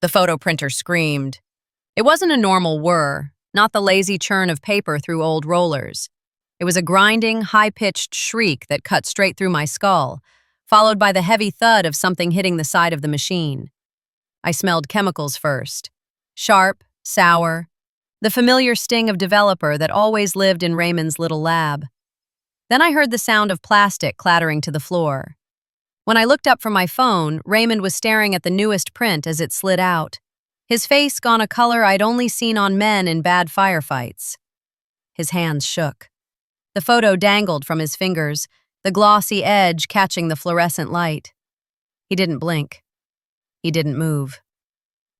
The photo printer screamed. It wasn't a normal whir, not the lazy churn of paper through old rollers. It was a grinding, high-pitched shriek that cut straight through my skull, followed by the heavy thud of something hitting the side of the machine. I smelled chemicals first. Sharp, sour, the familiar sting of developer that always lived in Raymond's little lab. Then I heard the sound of plastic clattering to the floor. When I looked up from my phone, Raymond was staring at the newest print as it slid out, his face gone a color I'd only seen on men in bad firefights. His hands shook. The photo dangled from his fingers, the glossy edge catching the fluorescent light. He didn't blink. He didn't move.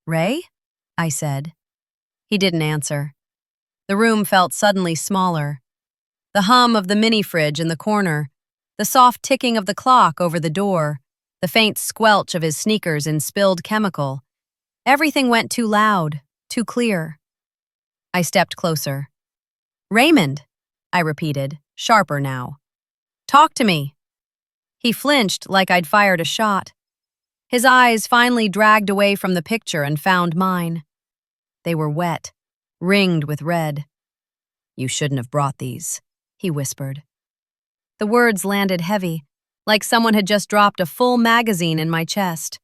"Ray?" I said. He didn't answer. The room felt suddenly smaller. The hum of the mini-fridge in the corner, the soft ticking of the clock over the door, the faint squelch of his sneakers in spilled chemical. Everything went too loud, too clear. I stepped closer. "Raymond," I repeated, sharper now. "Talk to me." He flinched like I'd fired a shot. His eyes finally dragged away from the picture and found mine. They were wet, ringed with red. "You shouldn't have brought these," he whispered. The words landed heavy, like someone had just dropped a full magazine in my chest.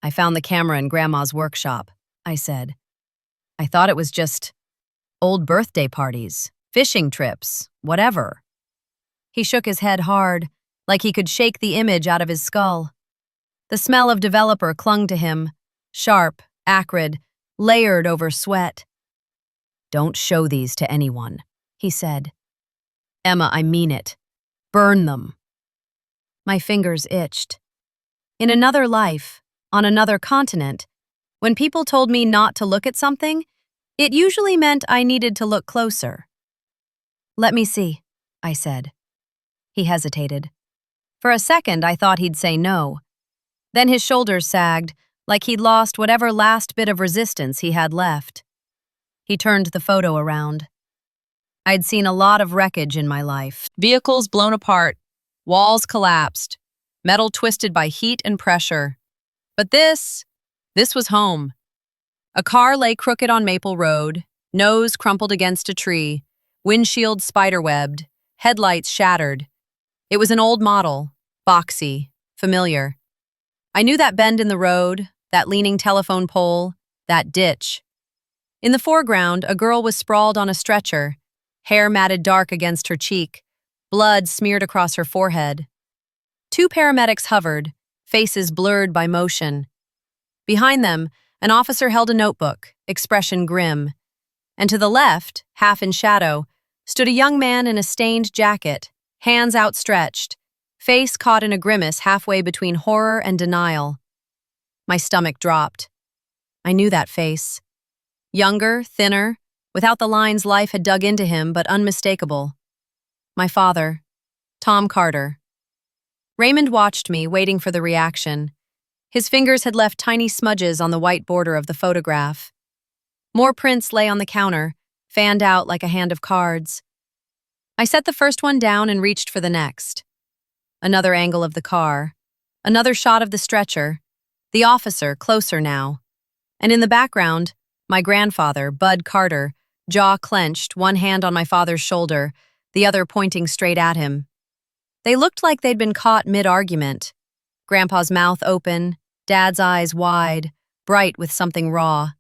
"I found the camera in Grandma's workshop," I said. "I thought it was just old birthday parties, fishing trips, whatever." He shook his head hard, like he could shake the image out of his skull. The smell of developer clung to him, sharp, acrid, layered over sweat. "Don't show these to anyone," he said. "Emma, I mean it. Burn them." My fingers itched. In another life, on another continent, when people told me not to look at something, it usually meant I needed to look closer. "Let me see," I said. He hesitated. For a second, I thought he'd say no. Then his shoulders sagged, like he'd lost whatever last bit of resistance he had left. He turned the photo around. I'd seen a lot of wreckage in my life. Vehicles blown apart, walls collapsed, metal twisted by heat and pressure. But this was home. A car lay crooked on Maple Road, nose crumpled against a tree, windshield spiderwebbed, headlights shattered. It was an old model, boxy, familiar. I knew that bend in the road, that leaning telephone pole, that ditch. In the foreground, a girl was sprawled on a stretcher, hair matted dark against her cheek, blood smeared across her forehead. Two paramedics hovered, faces blurred by motion. Behind them, an officer held a notebook, expression grim. And to the left, half in shadow, stood a young man in a stained jacket, hands outstretched, face caught in a grimace halfway between horror and denial. My stomach dropped. I knew that face. Younger, thinner, without the lines life had dug into him, but unmistakable. My father, Tom Carter. Raymond watched me, waiting for the reaction. His fingers had left tiny smudges on the white border of the photograph. More prints lay on the counter, fanned out like a hand of cards. I set the first one down and reached for the next. Another angle of the car, another shot of the stretcher, the officer closer now. And in the background, my grandfather, Bud Carter, jaw clenched, one hand on my father's shoulder, the other pointing straight at him. They looked like they'd been caught mid-argument. Grandpa's mouth open, Dad's eyes wide, bright with something raw.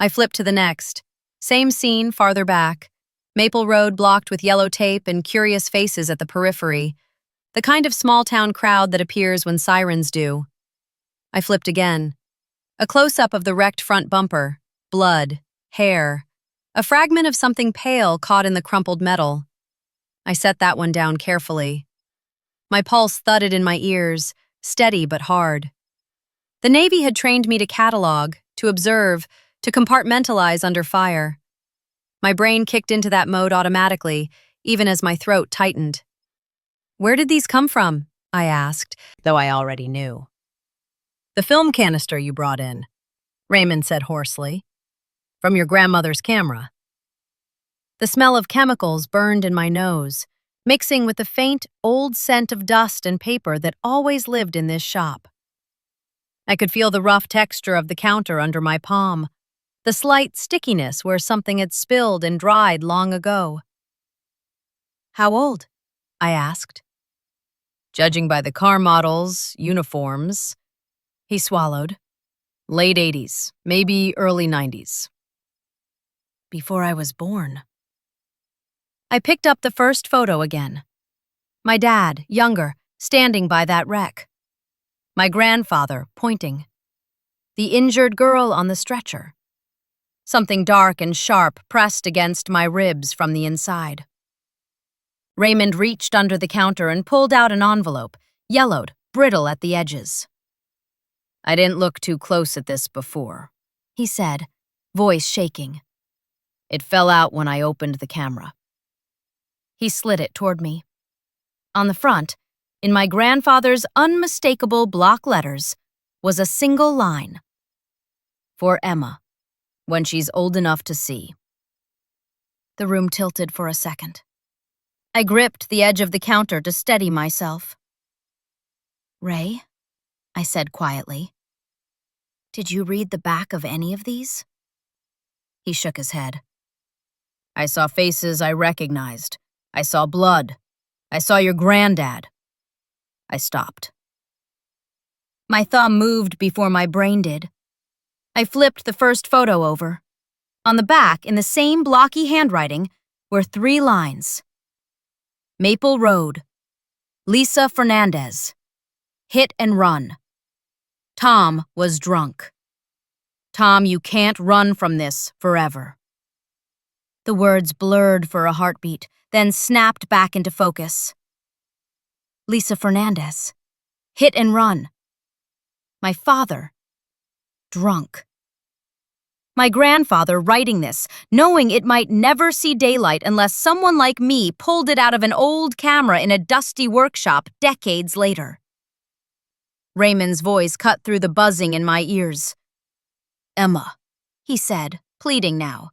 I flipped to the next. Same scene, farther back. Maple Road blocked with yellow tape and curious faces at the periphery. The kind of small-town crowd that appears when sirens do. I flipped again. A close-up of the wrecked front bumper. Blood. Hair. A fragment of something pale caught in the crumpled metal. I set that one down carefully. My pulse thudded in my ears, steady but hard. The Navy had trained me to catalog, to observe, to compartmentalize under fire. My brain kicked into that mode automatically, even as my throat tightened. "Where did these come from?" I asked, though I already knew. "The film canister you brought in," Raymond said hoarsely. "From your grandmother's camera." The smell of chemicals burned in my nose, mixing with the faint, old scent of dust and paper that always lived in this shop. I could feel the rough texture of the counter under my palm, the slight stickiness where something had spilled and dried long ago. "How old?" I asked. "Judging by the car models, uniforms," he swallowed. "Late 80s, maybe early 90s. Before I was born. I picked up the first photo again. My dad, younger, standing by that wreck. My grandfather, pointing. The injured girl on the stretcher. Something dark and sharp pressed against my ribs from the inside. Raymond reached under the counter and pulled out an envelope, yellowed, brittle at the edges. "I didn't look too close at this before," he said, voice shaking. "It fell out when I opened the camera." He slid it toward me. On the front, in my grandfather's unmistakable block letters, was a single line. "For Emma, when she's old enough to see." The room tilted for a second. I gripped the edge of the counter to steady myself. "Ray," I said quietly, "did you read the back of any of these?" He shook his head. "I saw faces I recognized. I saw blood. I saw your granddad." I stopped. My thumb moved before my brain did. I flipped the first photo over. On the back, in the same blocky handwriting, were 3 lines. "Maple Road. Lisa Fernandez. Hit and run. Tom was drunk. Tom, you can't run from this forever." The words blurred for a heartbeat, then snapped back into focus. Lisa Fernandez. Hit and run. My father. Drunk. My grandfather writing this, knowing it might never see daylight unless someone like me pulled it out of an old camera in a dusty workshop decades later. Raymond's voice cut through the buzzing in my ears. "Emma," he said, pleading now.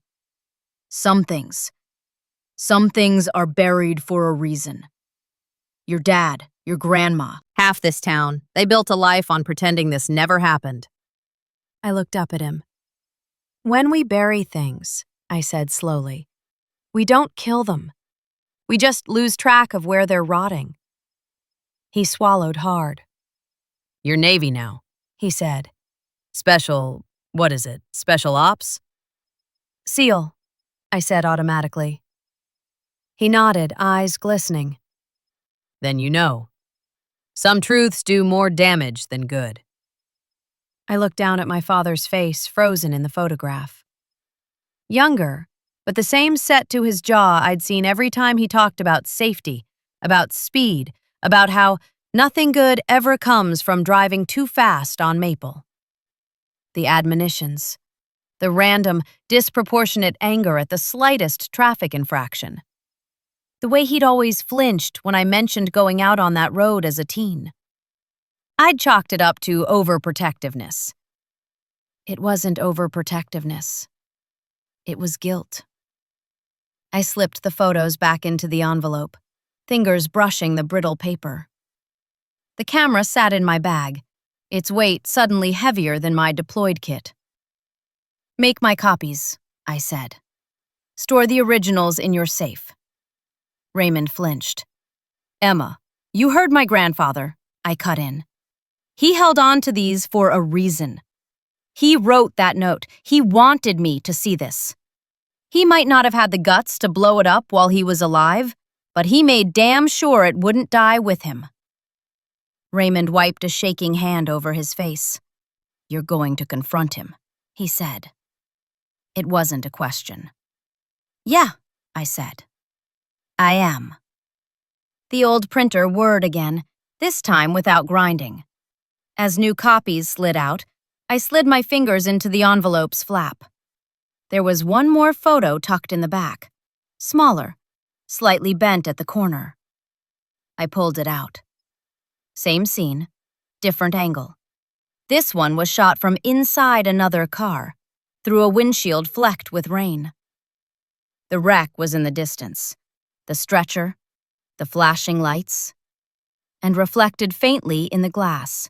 Some things are buried for a reason. Your dad, your grandma, half this town, they built a life on pretending this never happened." I looked up at him. "When we bury things," I said slowly, "we don't kill them. We just lose track of where they're rotting." He swallowed hard. "You're Navy now," he said. Special ops?" "SEAL," I said automatically. He nodded, eyes glistening. "Then you know. Some truths do more damage than good." I looked down at my father's face, frozen in the photograph. Younger, but the same set to his jaw I'd seen every time he talked about safety, about speed, about how nothing good ever comes from driving too fast on Maple. The admonitions. The random, disproportionate anger at the slightest traffic infraction. The way he'd always flinched when I mentioned going out on that road as a teen. I'd chalked it up to overprotectiveness. It wasn't overprotectiveness. It was guilt. I slipped the photos back into the envelope, fingers brushing the brittle paper. The camera sat in my bag, its weight suddenly heavier than my deployed kit. "Make my copies," I said. "Store the originals in your safe." Raymond flinched. "Emma, you heard my grandfather," I cut in. "He held on to these for a reason. He wrote that note. He wanted me to see this. He might not have had the guts to blow it up while he was alive, but he made damn sure it wouldn't die with him." Raymond wiped a shaking hand over his face. "You're going to confront him," he said. It wasn't a question. "Yeah," I said. "I am." The old printer whirred again, this time without grinding. As new copies slid out, I slid my fingers into the envelope's flap. There was one more photo tucked in the back, smaller, slightly bent at the corner. I pulled it out. Same scene, different angle. This one was shot from inside another car, through a windshield flecked with rain. The wreck was in the distance, the stretcher, the flashing lights, and reflected faintly in the glass,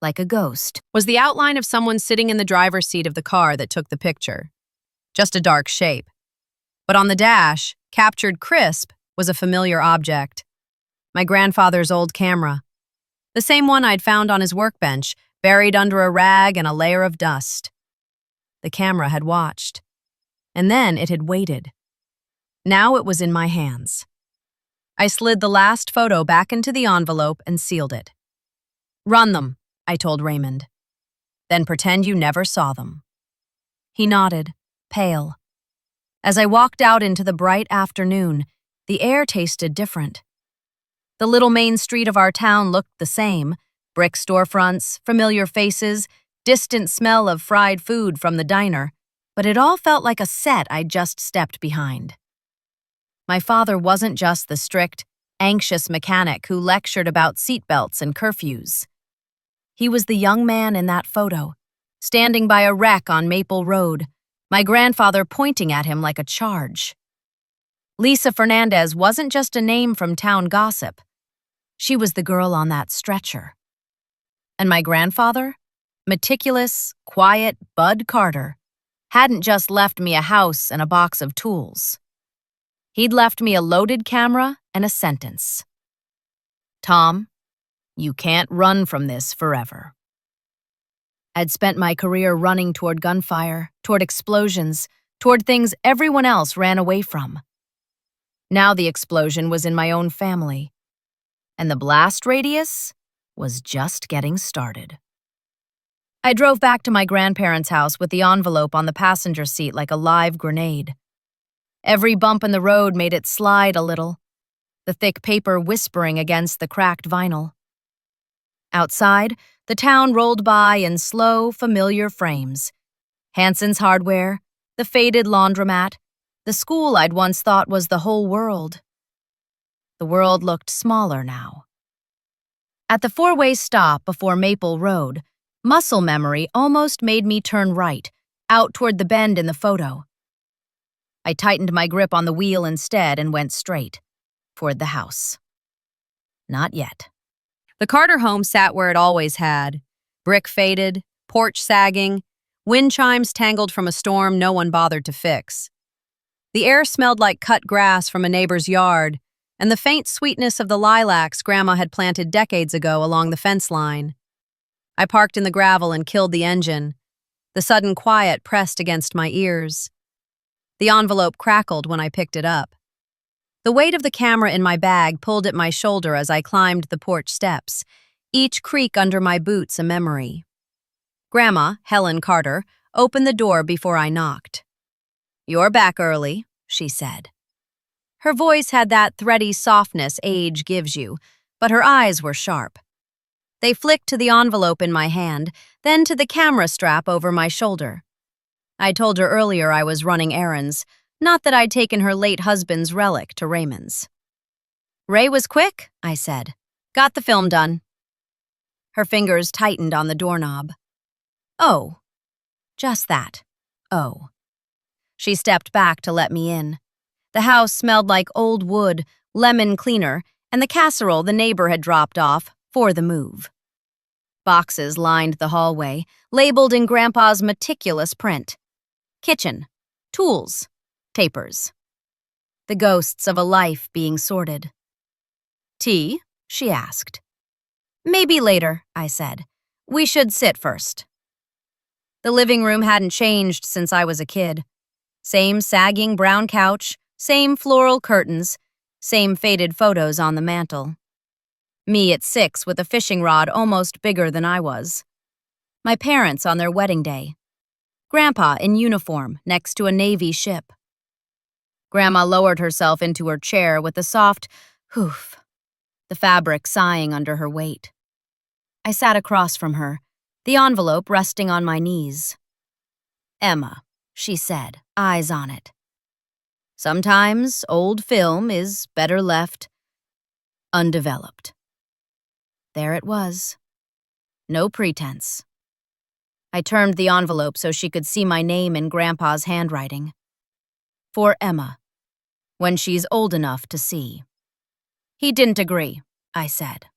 like a ghost, was the outline of someone sitting in the driver's seat of the car that took the picture. Just a dark shape. But on the dash, captured crisp, was a familiar object. My grandfather's old camera. The same one I'd found on his workbench, buried under a rag and a layer of dust. The camera had watched. And then it had waited. Now it was in my hands. I slid the last photo back into the envelope and sealed it. "Run them," I told Raymond. "Then pretend you never saw them." He nodded, pale. As I walked out into the bright afternoon, the air tasted different. The little main street of our town looked the same: brick storefronts, familiar faces, distant smell of fried food from the diner, but it all felt like a set I'd just stepped behind. My father wasn't just the strict, anxious mechanic who lectured about seatbelts and curfews. He was the young man in that photo, standing by a wreck on Maple Road, my grandfather pointing at him like a charge. Lisa Fernandez wasn't just a name from town gossip. She was the girl on that stretcher. And my grandfather, meticulous, quiet Bud Carter, hadn't just left me a house and a box of tools. He'd left me a loaded camera and a sentence. "Tom, you can't run from this forever." I'd spent my career running toward gunfire, toward explosions, toward things everyone else ran away from. Now the explosion was in my own family, and the blast radius was just getting started. I drove back to my grandparents' house with the envelope on the passenger seat like a live grenade. Every bump in the road made it slide a little, the thick paper whispering against the cracked vinyl. Outside, the town rolled by in slow, familiar frames. Hanson's Hardware, the faded laundromat, the school I'd once thought was the whole world. The world looked smaller now. At the four-way stop before Maple Road, muscle memory almost made me turn right, out toward the bend in the photo. I tightened my grip on the wheel instead and went straight, toward the house. Not yet. The Carter home sat where it always had. Brick faded, porch sagging, wind chimes tangled from a storm no one bothered to fix. The air smelled like cut grass from a neighbor's yard, and the faint sweetness of the lilacs Grandma had planted decades ago along the fence line. I parked in the gravel and killed the engine. The sudden quiet pressed against my ears. The envelope crackled when I picked it up. The weight of the camera in my bag pulled at my shoulder as I climbed the porch steps, each creak under my boots a memory. Grandma, Helen Carter, opened the door before I knocked. "You're back early," she said. Her voice had that thready softness age gives you, but her eyes were sharp. They flicked to the envelope in my hand, then to the camera strap over my shoulder. I told her earlier I was running errands, not that I'd taken her late husband's relic to Raymond's. "Ray was quick," I said. "Got the film done." Her fingers tightened on the doorknob. "Oh." Just that. "Oh." She stepped back to let me in. The house smelled like old wood, lemon cleaner, and the casserole the neighbor had dropped off for the move. Boxes lined the hallway, labeled in Grandpa's meticulous print. Kitchen, tools, papers. The ghosts of a life being sorted. "Tea?" she asked. "Maybe later," I said. "We should sit first." The living room hadn't changed since I was a kid. Same sagging brown couch, same floral curtains, same faded photos on the mantel. Me at 6 with a fishing rod almost bigger than I was. My parents on their wedding day. Grandpa in uniform next to a Navy ship. Grandma lowered herself into her chair with a soft hoof, the fabric sighing under her weight. I sat across from her, the envelope resting on my knees. "Emma," she said, eyes on it. "Sometimes old film is better left undeveloped." There it was. No pretense. I turned the envelope so she could see my name in Grandpa's handwriting. "For Emma, when she's old enough to see." He didn't agree, I said.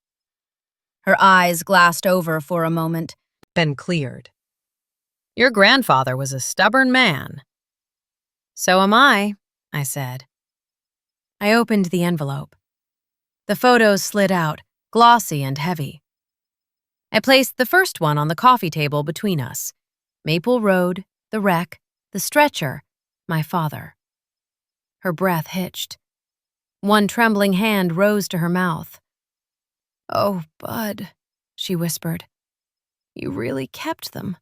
Her eyes glassed over for a moment. Been cleared. Your grandfather was a stubborn man. So am I said. I opened the envelope. The photos slid out, glossy and heavy. I placed the first one on the coffee table between us. Maple Road, the wreck, the stretcher, my father. Her breath hitched. One trembling hand rose to her mouth. "Oh, Bud," she whispered. "You really kept them."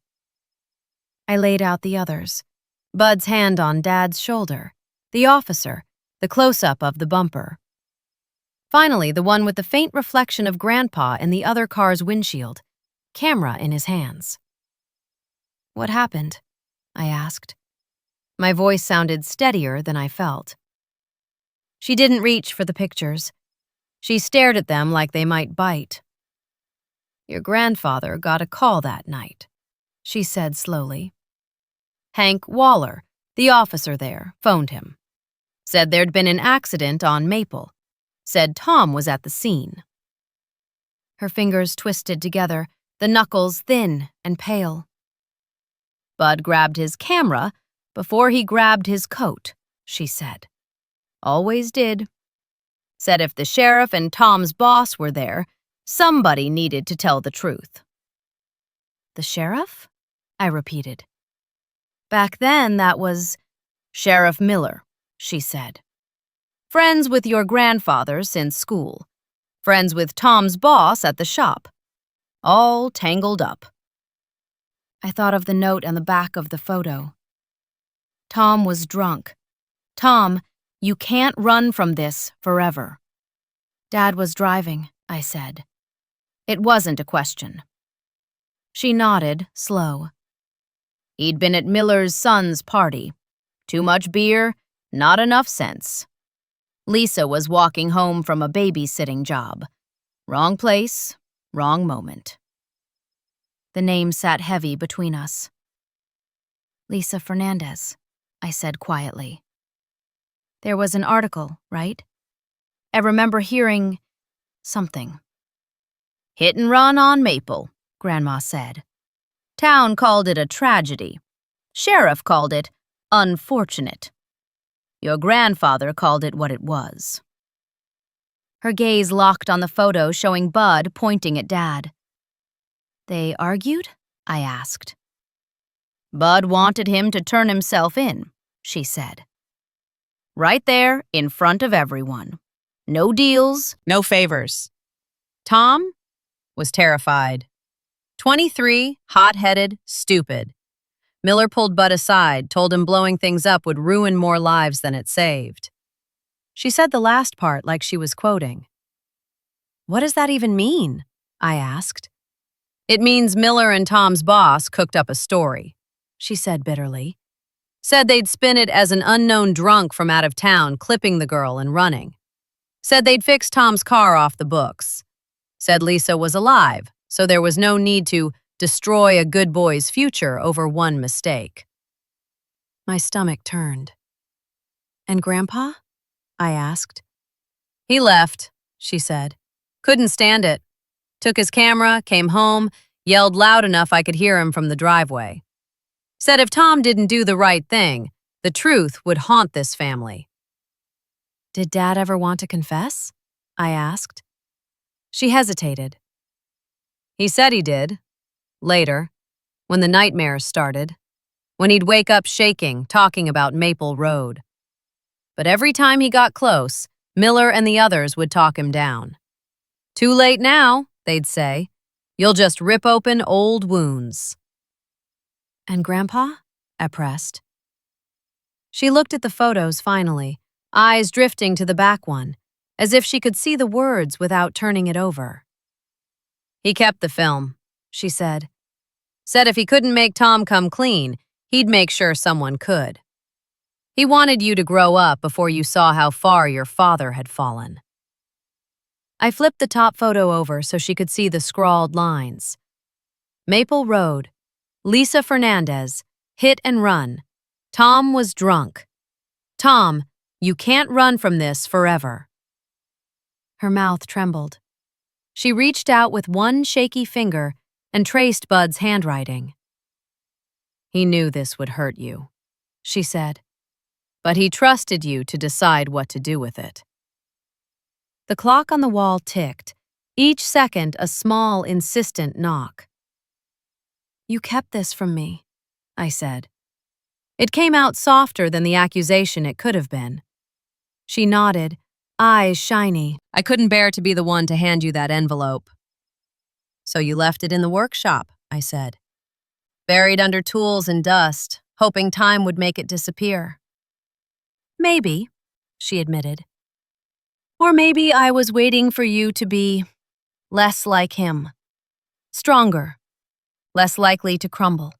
I laid out the others. Bud's hand on Dad's shoulder, the officer, the close-up of the bumper. Finally, the one with the faint reflection of Grandpa in the other car's windshield, camera in his hands. "What happened?" I asked. My voice sounded steadier than I felt. She didn't reach for the pictures. She stared at them like they might bite. "Your grandfather got a call that night," she said slowly. Hank Waller, the officer there, phoned him. Said there'd been an accident on Maple. Said Tom was at the scene. Her fingers twisted together, the knuckles thin and pale. "Bud grabbed his camera before he grabbed his coat," she said. "Always did. Said if the sheriff and Tom's boss were there, somebody needed to tell the truth." "The sheriff?" I repeated. "Back then, that was Sheriff Miller," she said. "Friends with your grandfather since school. Friends with Tom's boss at the shop. All tangled up." I thought of the note on the back of the photo. Tom was drunk. "Tom, you can't run from this forever." "Dad was driving," I said. It wasn't a question. She nodded, slow. "He'd been at Miller's son's party. Too much beer, not enough sense. Lisa was walking home from a babysitting job. Wrong place, wrong moment." The name sat heavy between us. "Lisa Fernandez," I said quietly. "There was an article, right? I remember hearing something." "Hit and run on Maple," Grandma said. "Town called it a tragedy. Sheriff called it unfortunate. Your grandfather called it what it was." Her gaze locked on the photo showing Bud pointing at Dad. "They argued?" I asked. "Bud wanted him to turn himself in," she said. "Right there, in front of everyone. No deals, No favors. Tom was terrified. 23, hot-headed, stupid. Miller pulled Bud aside, told him blowing things up would ruin more lives than it saved. She said the last part like she was quoting. "What does that even mean?" I asked. "It means Miller and Tom's boss cooked up a story," she said bitterly. "Said they'd spin it as an unknown drunk from out of town clipping the girl and running. Said they'd fix Tom's car off the books. Said Lisa was alive, so there was no need to destroy a good boy's future over one mistake." My stomach turned. "And Grandpa?" I asked. "He left," she said. "Couldn't stand it. Took his camera, came home, yelled loud enough I could hear him from the driveway. Said if Tom didn't do the right thing, the truth would haunt this family." "Did Dad ever want to confess?" I asked. She hesitated. "He said he did. Later, when the nightmares started. When he'd wake up shaking, talking about Maple Road. But every time he got close, Miller and the others would talk him down. 'Too late now,' they'd say. 'You'll just rip open old wounds.'" "And Grandpa?" I pressed. She looked at the photos finally, eyes drifting to the back one, as if she could see the words without turning it over. "He kept the film," she said. "Said if he couldn't make Tom come clean, he'd make sure someone could. He wanted you to grow up before you saw how far your father had fallen." I flipped the top photo over so she could see the scrawled lines. "Maple Road. Lisa Fernandez. Hit and run. Tom was drunk. Tom, you can't run from this forever." Her mouth trembled. She reached out with one shaky finger and traced Bud's handwriting. "He knew this would hurt you," she said, "but he trusted you to decide what to do with it." The clock on the wall ticked, each second a small, insistent knock. "You kept this from me," I said. It came out softer than the accusation it could have been. She nodded, eyes shiny. "I couldn't bear to be the one to hand you that envelope." "So you left it in the workshop," I said. "Buried under tools and dust, hoping time would make it disappear." "Maybe," she admitted. "Or maybe I was waiting for you to be less like him. Stronger, less likely to crumble."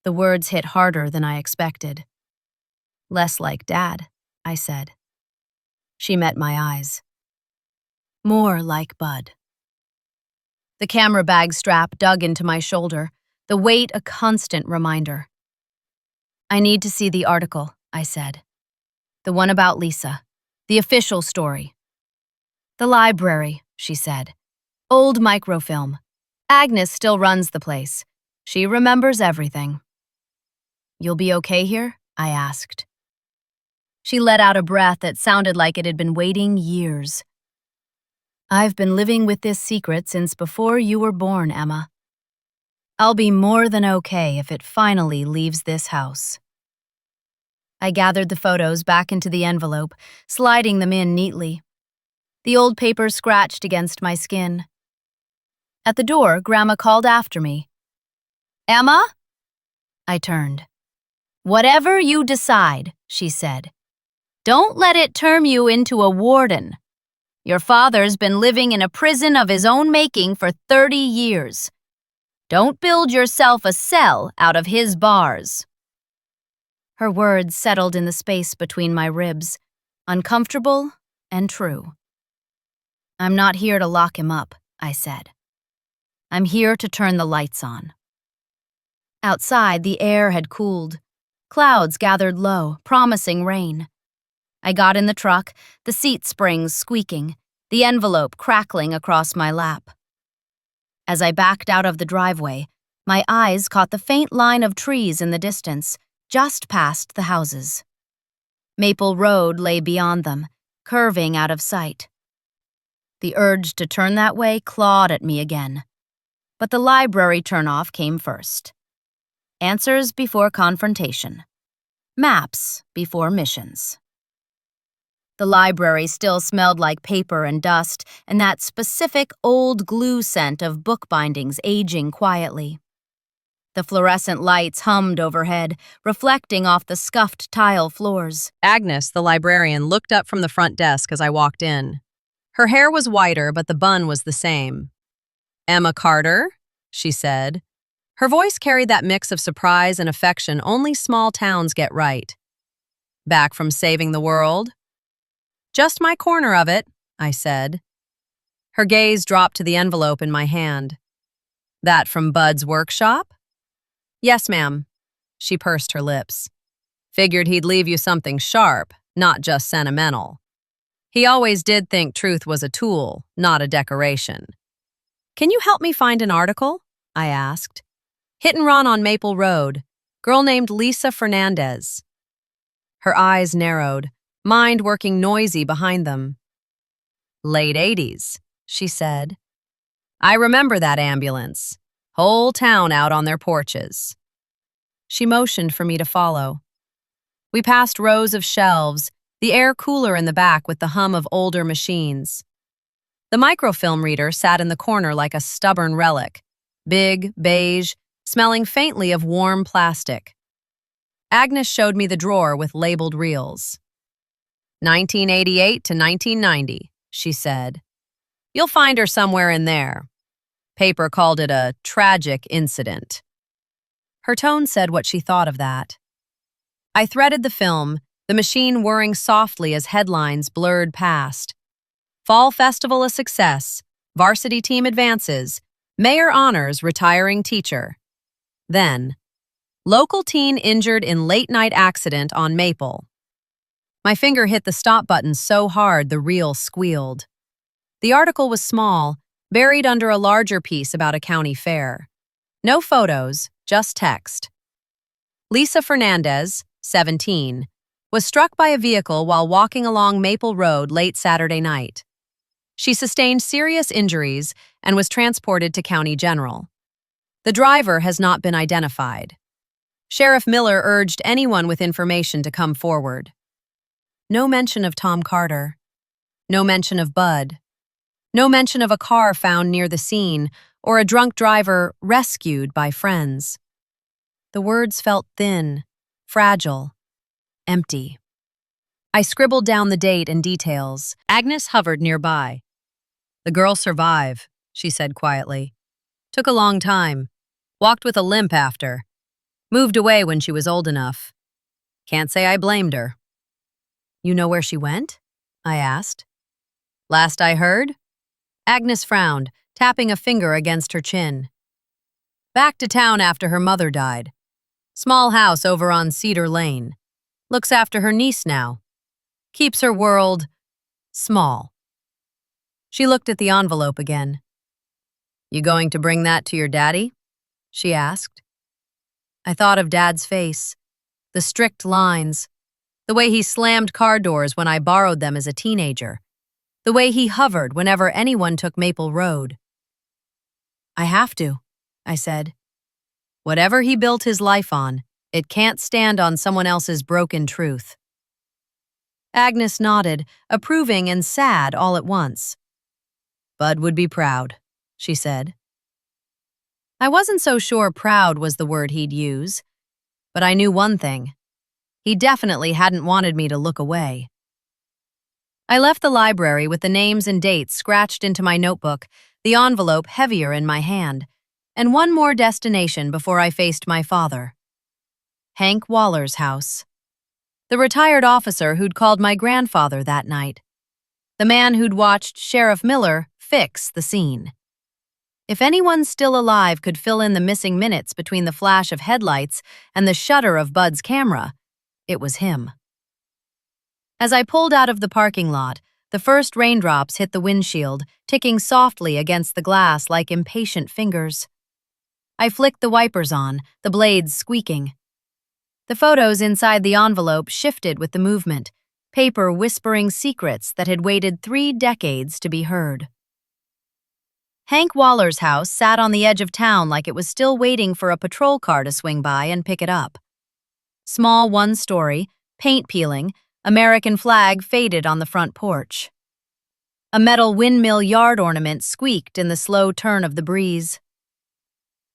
The words hit harder than I expected. "Less like Dad," I said. She met my eyes. "More like Bud." The camera bag strap dug into my shoulder, the weight a constant reminder. "I need to see the article," I said. "The one about Lisa. The official story." "The library," she said. "Old microfilm. Agnes still runs the place. She remembers everything." "You'll be okay here?" I asked. She let out a breath that sounded like it had been waiting years. "I've been living with this secret since before you were born, Emma. I'll be more than okay if it finally leaves this house." I gathered the photos back into the envelope, sliding them in neatly. The old paper scratched against my skin. At the door, Grandma called after me. "Emma?" I turned. "Whatever you decide," she said, "don't let it turn you into a warden. Your father's been living in a prison of his own making for 30 years. Don't build yourself a cell out of his bars." Her words settled in the space between my ribs, uncomfortable and true. "I'm not here to lock him up," I said. "I'm here to turn the lights on." Outside, the air had cooled. Clouds gathered low, promising rain. I got in the truck, the seat springs squeaking, the envelope crackling across my lap. As I backed out of the driveway, my eyes caught the faint line of trees in the distance, just past the houses. Maple Road lay beyond them, curving out of sight. The urge to turn that way clawed at me again. But the library turnoff came first. Answers before confrontation. Maps before missions. The library still smelled like paper and dust and that specific old glue scent of bookbindings aging quietly. The fluorescent lights hummed overhead, reflecting off the scuffed tile floors. Agnes, the librarian, looked up from the front desk as I walked in. Her hair was whiter, but the bun was the same. "Emma Carter," she said. Her voice carried that mix of surprise and affection only small towns get right. "Back from saving the world?" "Just my corner of it," I said. Her gaze dropped to the envelope in my hand. "That from Bud's workshop?" "Yes, ma'am." She pursed her lips. "Figured he'd leave you something sharp, not just sentimental. He always did think truth was a tool, not a decoration." "Can you help me find an article?" I asked. "Hit and run on Maple Road. Girl named Lisa Fernandez." Her eyes narrowed, mind working noisy behind them. "Late 80s, she said. "I remember that ambulance. Whole town out on their porches." She motioned for me to follow. We passed rows of shelves, the air cooler in the back with the hum of older machines. The microfilm reader sat in the corner like a stubborn relic, big, beige, smelling faintly of warm plastic. Agnes showed me the drawer with labeled reels. 1988 to 1990, she said. "You'll find her somewhere in there." Paper called it a tragic incident. Her tone said what she thought of that. I threaded the film, the machine whirring softly as headlines blurred past. Fall Festival a success, varsity team advances, mayor honors retiring teacher. Then, local teen injured in late-night accident on Maple. My finger hit the stop button so hard the reel squealed. The article was small, buried under a larger piece about a county fair. No photos, just text. Lisa Fernandez, 17, was struck by a vehicle while walking along Maple Road late Saturday night. She sustained serious injuries and was transported to County General. The driver has not been identified. Sheriff Miller urged anyone with information to come forward. No mention of Tom Carter. No mention of Bud. No mention of a car found near the scene or a drunk driver rescued by friends. The words felt thin, fragile, empty. I scribbled down the date and details. Agnes hovered nearby. "The girl survived," she said quietly. "Took a long time. Walked with a limp after. Moved away when she was old enough. Can't say I blamed her." "You know where she went?" I asked. "Last I heard?" Agnes frowned, tapping a finger against her chin. "Back to town after her mother died. Small house over on Cedar Lane. Looks after her niece now. Keeps her world small." She looked at the envelope again. "You going to bring that to your daddy?" she asked. I thought of Dad's face, the strict lines, the way he slammed car doors when I borrowed them as a teenager, the way he hovered whenever anyone took Maple Road. "I have to," I said. "Whatever he built his life on, it can't stand on someone else's broken truth." Agnes nodded, approving and sad all at once. "Bud would be proud," she said. I wasn't so sure proud was the word he'd use, but I knew one thing. He definitely hadn't wanted me to look away. I left the library with the names and dates scratched into my notebook, the envelope heavier in my hand, and one more destination before I faced my father. Hank Waller's house. The retired officer who'd called my grandfather that night. The man who'd watched Sheriff Miller fix the scene. If anyone still alive could fill in the missing minutes between the flash of headlights and the shutter of Bud's camera, it was him. As I pulled out of the parking lot, the first raindrops hit the windshield, ticking softly against the glass like impatient fingers. I flicked the wipers on, the blades squeaking. The photos inside the envelope shifted with the movement, paper whispering secrets that had waited 3 decades to be heard. Hank Waller's house sat on the edge of town like it was still waiting for a patrol car to swing by and pick it up. Small one-story, paint peeling, American flag faded on the front porch. A metal windmill yard ornament squeaked in the slow turn of the breeze.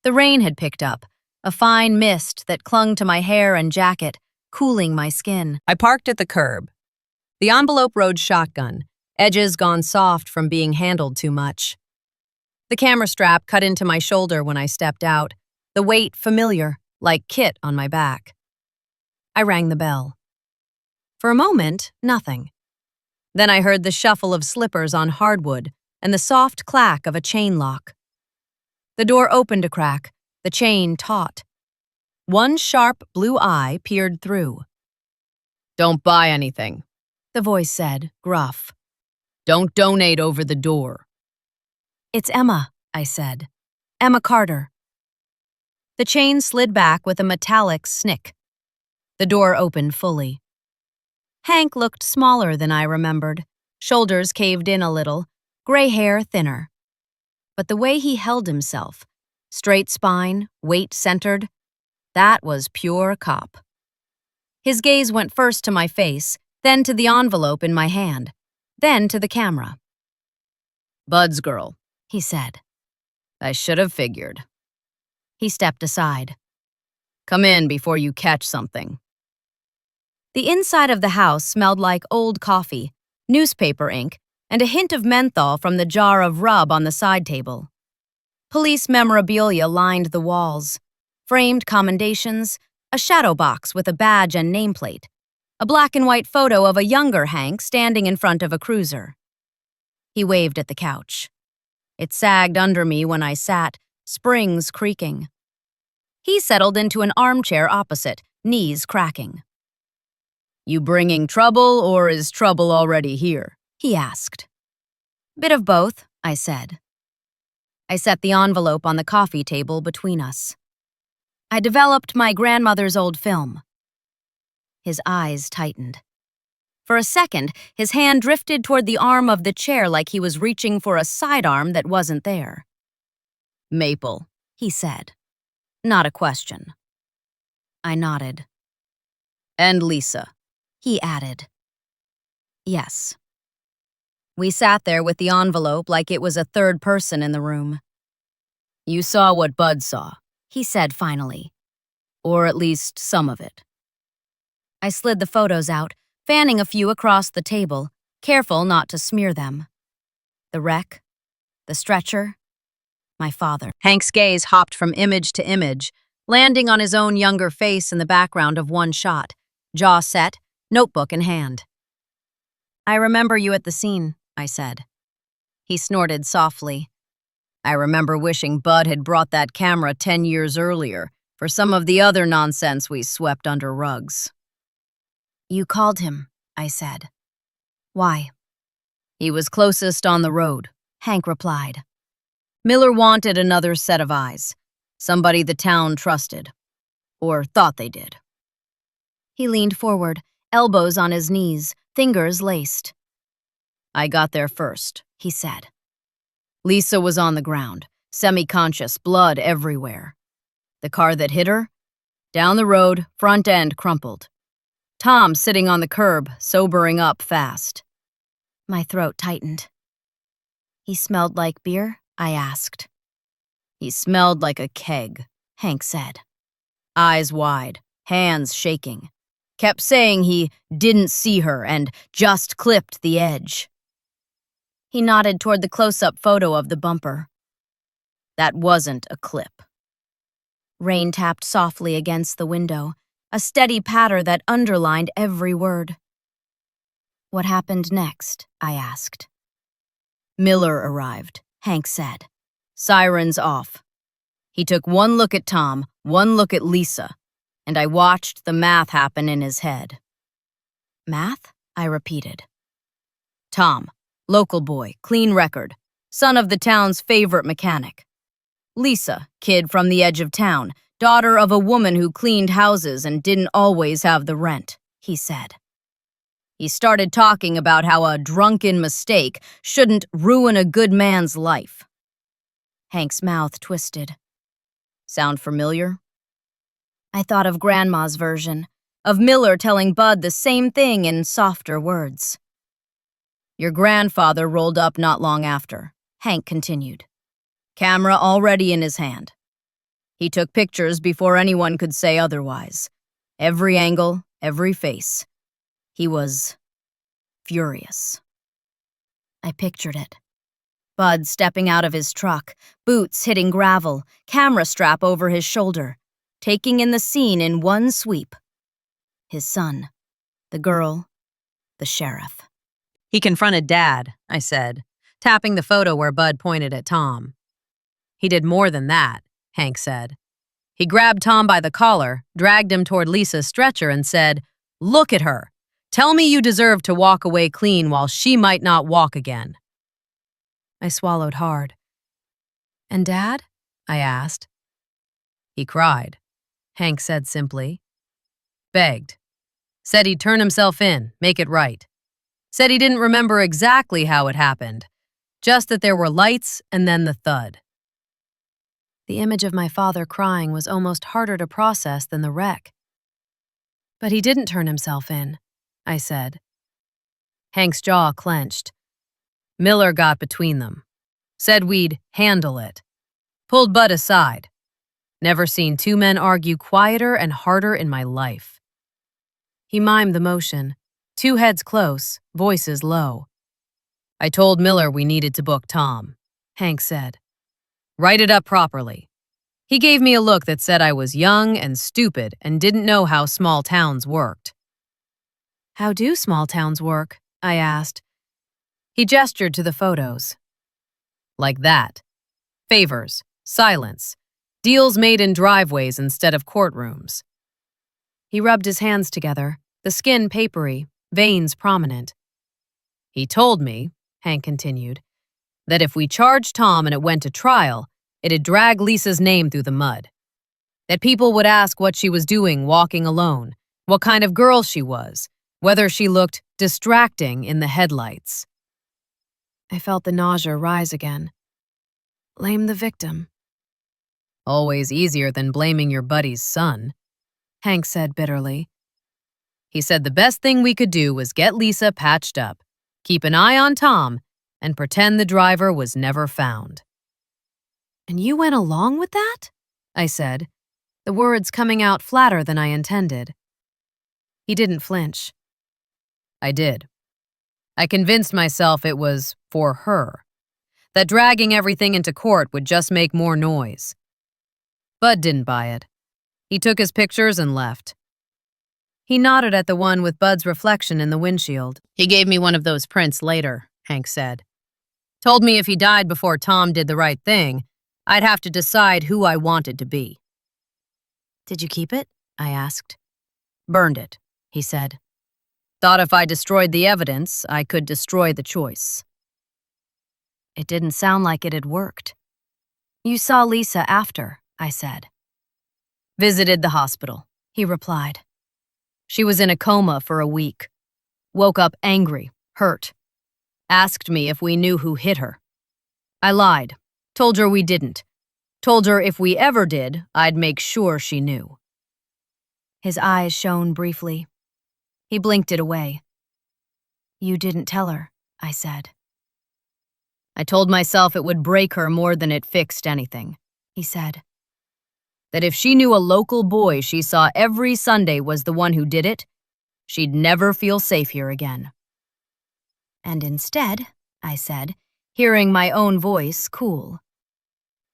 The rain had picked up, a fine mist that clung to my hair and jacket, cooling my skin. I parked at the curb. The envelope rode shotgun, edges gone soft from being handled too much. The camera strap cut into my shoulder when I stepped out, the weight familiar, like Kit on my back. I rang the bell. For a moment, nothing. Then I heard the shuffle of slippers on hardwood and the soft clack of a chain lock. The door opened a crack, the chain taut. One sharp blue eye peered through. "Don't buy anything," the voice said, gruff. "Don't donate over the door." "It's Emma," I said. "Emma Carter." The chain slid back with a metallic snick. The door opened fully. Hank looked smaller than I remembered, shoulders caved in a little, gray hair thinner. But the way he held himself, straight spine, weight centered, that was pure cop. His gaze went first to my face, then to the envelope in my hand, then to the camera. "Bud's girl," he said. "I should have figured." He stepped aside. "Come in before you catch something." The inside of the house smelled like old coffee, newspaper ink, and a hint of menthol from the jar of rub on the side table. Police memorabilia lined the walls, framed commendations, a shadow box with a badge and nameplate, a black and white photo of a younger Hank standing in front of a cruiser. He waved at the couch. It sagged under me when I sat, springs creaking. He settled into an armchair opposite, knees cracking. "You bringing trouble, or is trouble already here?" he asked. "Bit of both," I said. I set the envelope on the coffee table between us. I developed my grandmother's old film. His eyes tightened. For a second, his hand drifted toward the arm of the chair like he was reaching for a sidearm that wasn't there. Maple, he said. Not a question. I nodded. And Lisa, he added. Yes. We sat there with the envelope like it was a third person in the room. You saw what Bud saw, he said finally. Or at least some of it. I slid the photos out, fanning a few across the table, careful not to smear them. The wreck, the stretcher, my father. Hank's gaze hopped from image to image, landing on his own younger face in the background of one shot, jaw set, notebook in hand. I remember you at the scene, I said. He snorted softly. I remember wishing Bud had brought that camera 10 years earlier for some of the other nonsense we swept under rugs. You called him, I said. Why? He was closest on the road, Hank replied. Miller wanted another set of eyes, somebody the town trusted, or thought they did. He leaned forward, elbows on his knees, fingers laced. I got there first, he said. Lisa was on the ground, semi-conscious, blood everywhere. The car that hit her? Down the road, front end crumpled. Tom sitting on the curb, sobering up fast. My throat tightened. He smelled like beer? I asked. He smelled like a keg, Hank said. Eyes wide, hands shaking. Kept saying he didn't see her and just clipped the edge. He nodded toward the close-up photo of the bumper. That wasn't a clip. Rain tapped softly against the window, a steady patter that underlined every word. What happened next? I asked. Miller arrived, Hank said. Sirens off. He took one look at Tom, one look at Lisa, and I watched the math happen in his head. Math? I repeated. Tom, local boy, clean record, son of the town's favorite mechanic. Lisa, kid from the edge of town, daughter of a woman who cleaned houses and didn't always have the rent, he said. He started talking about how a drunken mistake shouldn't ruin a good man's life. Hank's mouth twisted. Sound familiar? I thought of Grandma's version, of Miller telling Bud the same thing in softer words. Your grandfather rolled up not long after, Hank continued. Camera already in his hand. He took pictures before anyone could say otherwise. Every angle, every face. He was furious. I pictured it. Bud stepping out of his truck, boots hitting gravel, camera strap over his shoulder, taking in the scene in one sweep. His son, the girl, the sheriff. He confronted Dad, I said, tapping the photo where Bud pointed at Tom. He did more than that, Hank said. He grabbed Tom by the collar, dragged him toward Lisa's stretcher and said, Look at her. Tell me you deserve to walk away clean while she might not walk again. I swallowed hard. And Dad? I asked. He cried, Hank said simply. Begged. Said he'd turn himself in, make it right. Said he didn't remember exactly how it happened, just that there were lights and then the thud. The image of my father crying was almost harder to process than the wreck. But he didn't turn himself in, I said. Hank's jaw clenched. Miller got between them. Said we'd handle it. Pulled Bud aside. Never seen two men argue quieter and harder in my life. He mimed the motion, two heads close, voices low. I told Miller we needed to book Tom, Hank said. Write it up properly. He gave me a look that said I was young and stupid and didn't know how small towns worked. How do small towns work? I asked. He gestured to the photos. Like that. Favors, silence, deals made in driveways instead of courtrooms. He rubbed his hands together, the skin papery, veins prominent. He told me, Hank continued, That if we charged Tom and it went to trial, it'd drag Lisa's name through the mud. That people would ask what she was doing walking alone, what kind of girl she was, whether she looked distracting in the headlights. I felt the nausea rise again. Blame the victim. Always easier than blaming your buddy's son, Hank said bitterly. He said the best thing we could do was get Lisa patched up, keep an eye on Tom, and pretend the driver was never found. And you went along with that? I said, the words coming out flatter than I intended. He didn't flinch. I did. I convinced myself it was for her, that dragging everything into court would just make more noise. Bud didn't buy it. He took his pictures and left. He nodded at the one with Bud's reflection in the windshield. He gave me one of those prints later, Hank said. Told me if he died before Tom did the right thing, I'd have to decide who I wanted to be. Did you keep it? I asked. Burned it, he said. Thought if I destroyed the evidence, I could destroy the choice. It didn't sound like it had worked. You saw Lisa after, I said. Visited the hospital, he replied. She was in a coma for a week. Woke up angry, hurt. Asked me if we knew who hit her. I lied. Told her we didn't. Told her if we ever did, I'd make sure she knew. His eyes shone briefly. He blinked it away. You didn't tell her, I said. I told myself it would break her more than it fixed anything, he said. That if she knew a local boy she saw every Sunday was the one who did it, she'd never feel safe here again. And instead, I said, hearing my own voice cool,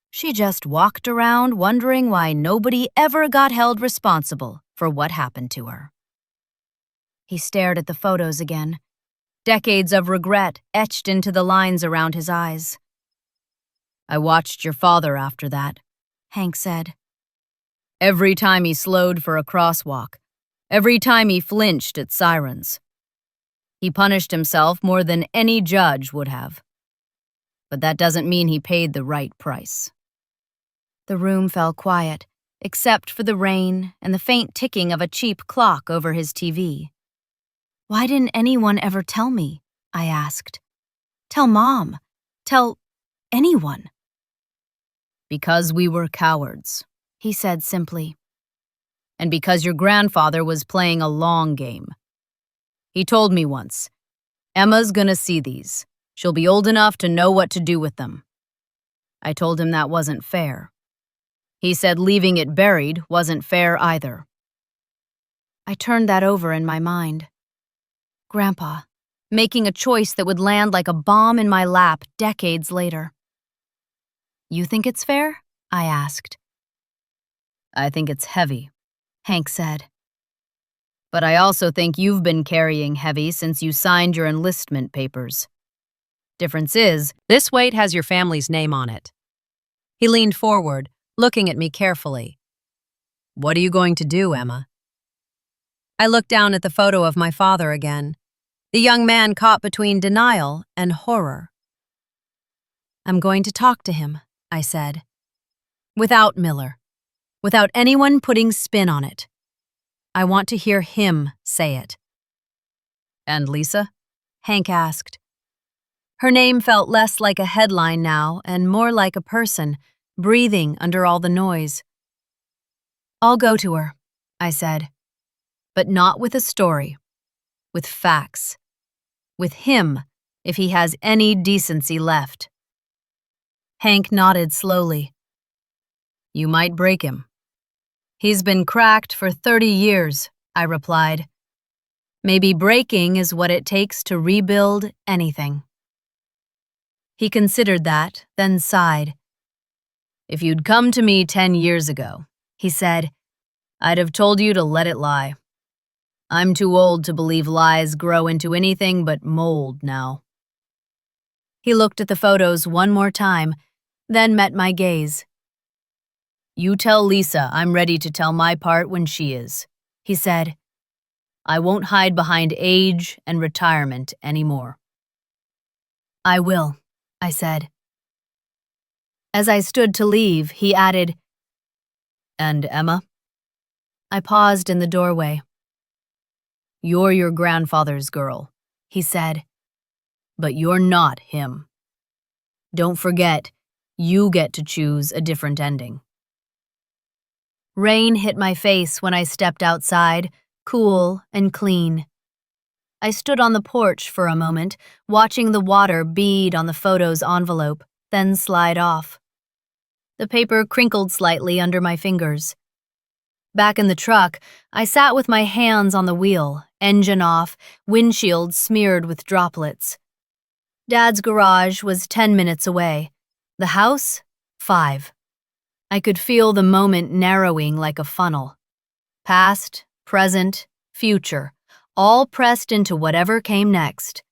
she just walked around wondering why nobody ever got held responsible for what happened to her. He stared at the photos again, decades of regret etched into the lines around his eyes. I watched your father after that, Hank said. Every time he slowed for a crosswalk, every time he flinched at sirens. He punished himself more than any judge would have. But that doesn't mean he paid the right price. The room fell quiet, except for the rain and the faint ticking of a cheap clock over his TV. Why didn't anyone ever tell me? I asked. Tell Mom. Tell anyone. Because we were cowards, he said simply. And because your grandfather was playing a long game. He told me once, Emma's gonna see these. She'll be old enough to know what to do with them. I told him that wasn't fair. He said leaving it buried wasn't fair either. I turned that over in my mind. Grandpa, making a choice that would land like a bomb in my lap decades later. You think it's fair? I asked. I think it's heavy, Hank said. But I also think you've been carrying heavy since you signed your enlistment papers. Difference is, this weight has your family's name on it. He leaned forward, looking at me carefully. What are you going to do, Emma? I looked down at the photo of my father again, the young man caught between denial and horror. I'm going to talk to him, I said. Without Miller. Without anyone putting spin on it. I want to hear him say it. And Lisa? Hank asked. Her name felt less like a headline now and more like a person, breathing under all the noise. I'll go to her, I said. But not with a story. With facts. With him, if he has any decency left. Hank nodded slowly. You might break him. He's been cracked for 30 years, I replied. Maybe breaking is what it takes to rebuild anything. He considered that, then sighed. If you'd come to me 10 years ago, he said, I'd have told you to let it lie. I'm too old to believe lies grow into anything but mold now. He looked at the photos one more time, then met my gaze. You tell Lisa I'm ready to tell my part when she is, he said. I won't hide behind age and retirement anymore. I will, I said. As I stood to leave, he added, "And Emma?" I paused in the doorway. "You're your grandfather's girl," he said, "but you're not him. Don't forget, you get to choose a different ending." Rain hit my face when I stepped outside, cool and clean. I stood on the porch for a moment, watching the water bead on the photo's envelope, then slide off. The paper crinkled slightly under my fingers. Back in the truck, I sat with my hands on the wheel, engine off, windshield smeared with droplets. Dad's garage was 10 minutes away. The house, 5. I could feel the moment narrowing like a funnel. Past, present, future, all pressed into whatever came next.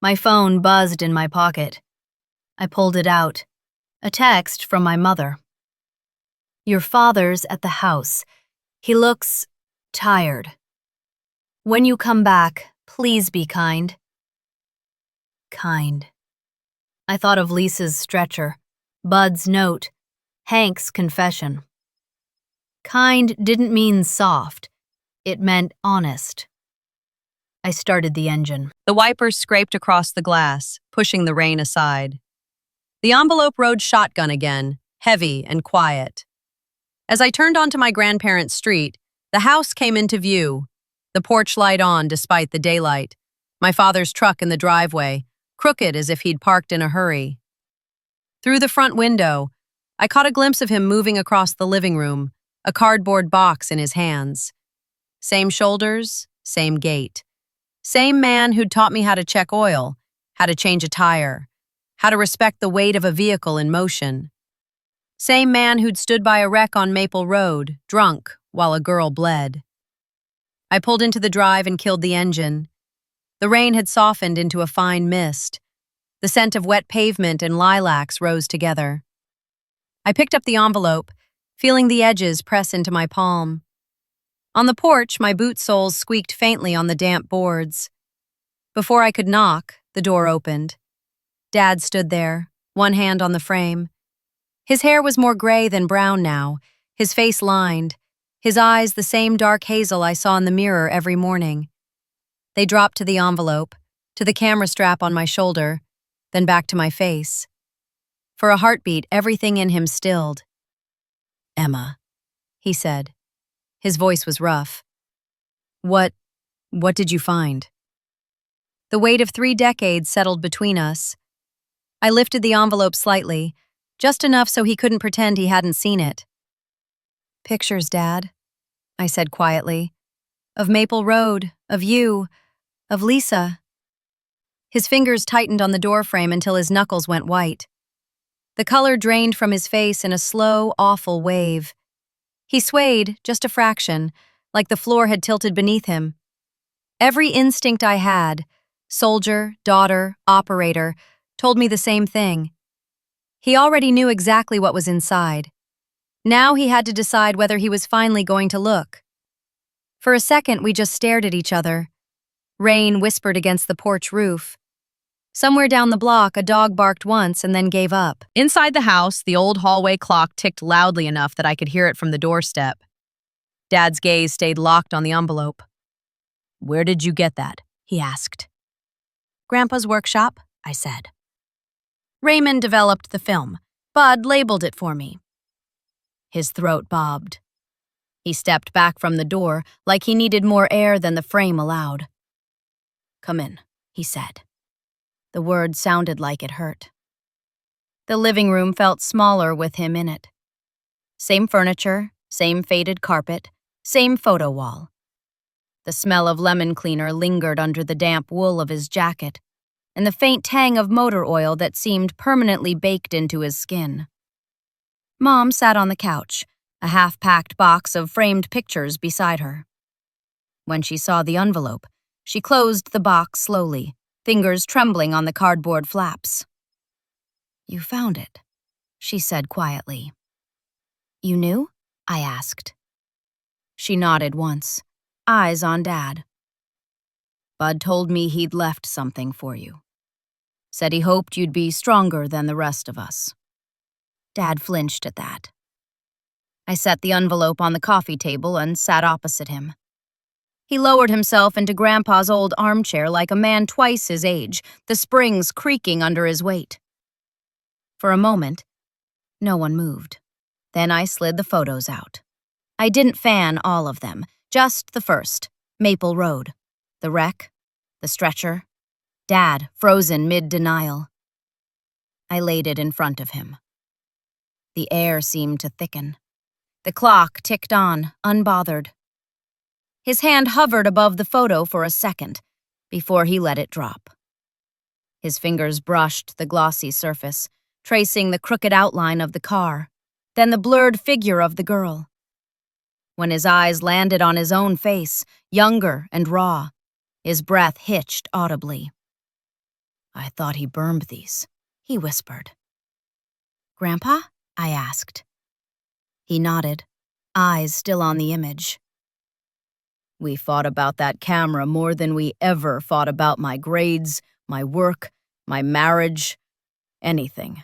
My phone buzzed in my pocket. I pulled it out. A text from my mother. "Your father's at the house. He looks tired. When you come back, please be kind." Kind. I thought of Lisa's stretcher, Bud's note, Hank's confession. Kind didn't mean soft. It meant honest. I started the engine. The wipers scraped across the glass, pushing the rain aside. The envelope rode shotgun again, heavy and quiet. As I turned onto my grandparents' street, the house came into view, the porch light on despite the daylight, my father's truck in the driveway, crooked as if he'd parked in a hurry. Through the front window, I caught a glimpse of him moving across the living room, a cardboard box in his hands. Same shoulders, same gait. Same man who'd taught me how to check oil, how to change a tire, how to respect the weight of a vehicle in motion. Same man who'd stood by a wreck on Maple Road, drunk, while a girl bled. I pulled into the drive and killed the engine. The rain had softened into a fine mist. The scent of wet pavement and lilacs rose together. I picked up the envelope, feeling the edges press into my palm. On the porch, my boot soles squeaked faintly on the damp boards. Before I could knock, the door opened. Dad stood there, one hand on the frame. His hair was more gray than brown now, his face lined, his eyes the same dark hazel I saw in the mirror every morning. They dropped to the envelope, to the camera strap on my shoulder, then back to my face. For a heartbeat, everything in him stilled. "Emma," he said. His voice was rough. What did you find?" The weight of 3 decades settled between us. I lifted the envelope slightly, just enough so he couldn't pretend he hadn't seen it. "Pictures, Dad," I said quietly. "Of Maple Road, of you, of Lisa." His fingers tightened on the doorframe until his knuckles went white. The color drained from his face in a slow, awful wave. He swayed, just a fraction, like the floor had tilted beneath him. Every instinct I had, soldier, daughter, operator, told me the same thing. He already knew exactly what was inside. Now he had to decide whether he was finally going to look. For a second, we just stared at each other. Rain whispered against the porch roof. Somewhere down the block, a dog barked once and then gave up. Inside the house, the old hallway clock ticked loudly enough that I could hear it from the doorstep. Dad's gaze stayed locked on the envelope. "Where did you get that?" he asked. "Grandpa's workshop," I said. "Raymond developed the film. Bud labeled it for me." His throat bobbed. He stepped back from the door like he needed more air than the frame allowed. "Come in," he said. The word sounded like it hurt. The living room felt smaller with him in it. Same furniture, same faded carpet, same photo wall. The smell of lemon cleaner lingered under the damp wool of his jacket, and the faint tang of motor oil that seemed permanently baked into his skin. Mom sat on the couch, a half-packed box of framed pictures beside her. When she saw the envelope, she closed the box slowly, fingers trembling on the cardboard flaps. "You found it," she said quietly. "You knew?" I asked. She nodded once, eyes on Dad. "Bud told me he'd left something for you." Said he hoped you'd be stronger than the rest of us. Dad flinched at that. I set the envelope on the coffee table and sat opposite him. He lowered himself into Grandpa's old armchair like a man twice his age, the springs creaking under his weight. For a moment, no one moved. Then I slid the photos out. I didn't fan all of them, just the first, Maple Road, the wreck, the stretcher, Dad frozen mid-denial. I laid it in front of him. The air seemed to thicken. The clock ticked on, unbothered. His hand hovered above the photo for a second, before he let it drop. His fingers brushed the glossy surface, tracing the crooked outline of the car, then the blurred figure of the girl. When his eyes landed on his own face, younger and raw, his breath hitched audibly. "I thought he burned these," he whispered. "Grandpa?" I asked. He nodded, eyes still on the image. "We fought about that camera more than we ever fought about my grades, my work, my marriage, anything."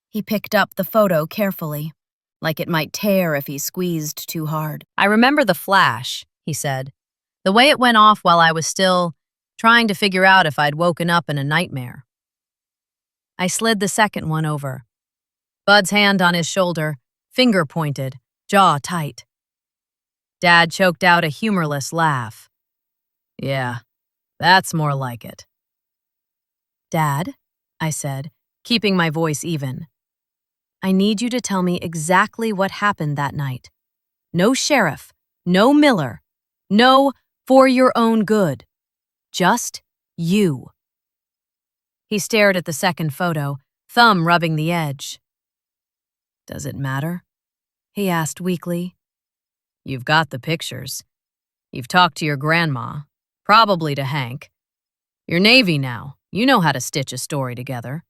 He picked up the photo carefully, like it might tear if he squeezed too hard. "I remember the flash," he said. "The way it went off while I was still trying to figure out if I'd woken up in a nightmare." I slid the second one over. Bud's hand on his shoulder, finger pointed, jaw tight. Dad choked out a humorless laugh. "Yeah, that's more like it." "Dad," I said, keeping my voice even, "I need you to tell me exactly what happened that night. No sheriff, no Miller, no for your own good. Just you." He stared at the second photo, thumb rubbing the edge. "Does it matter?" he asked weakly. "You've got the pictures. You've talked to your grandma, probably to Hank. You're Navy now. You know how to stitch a story together."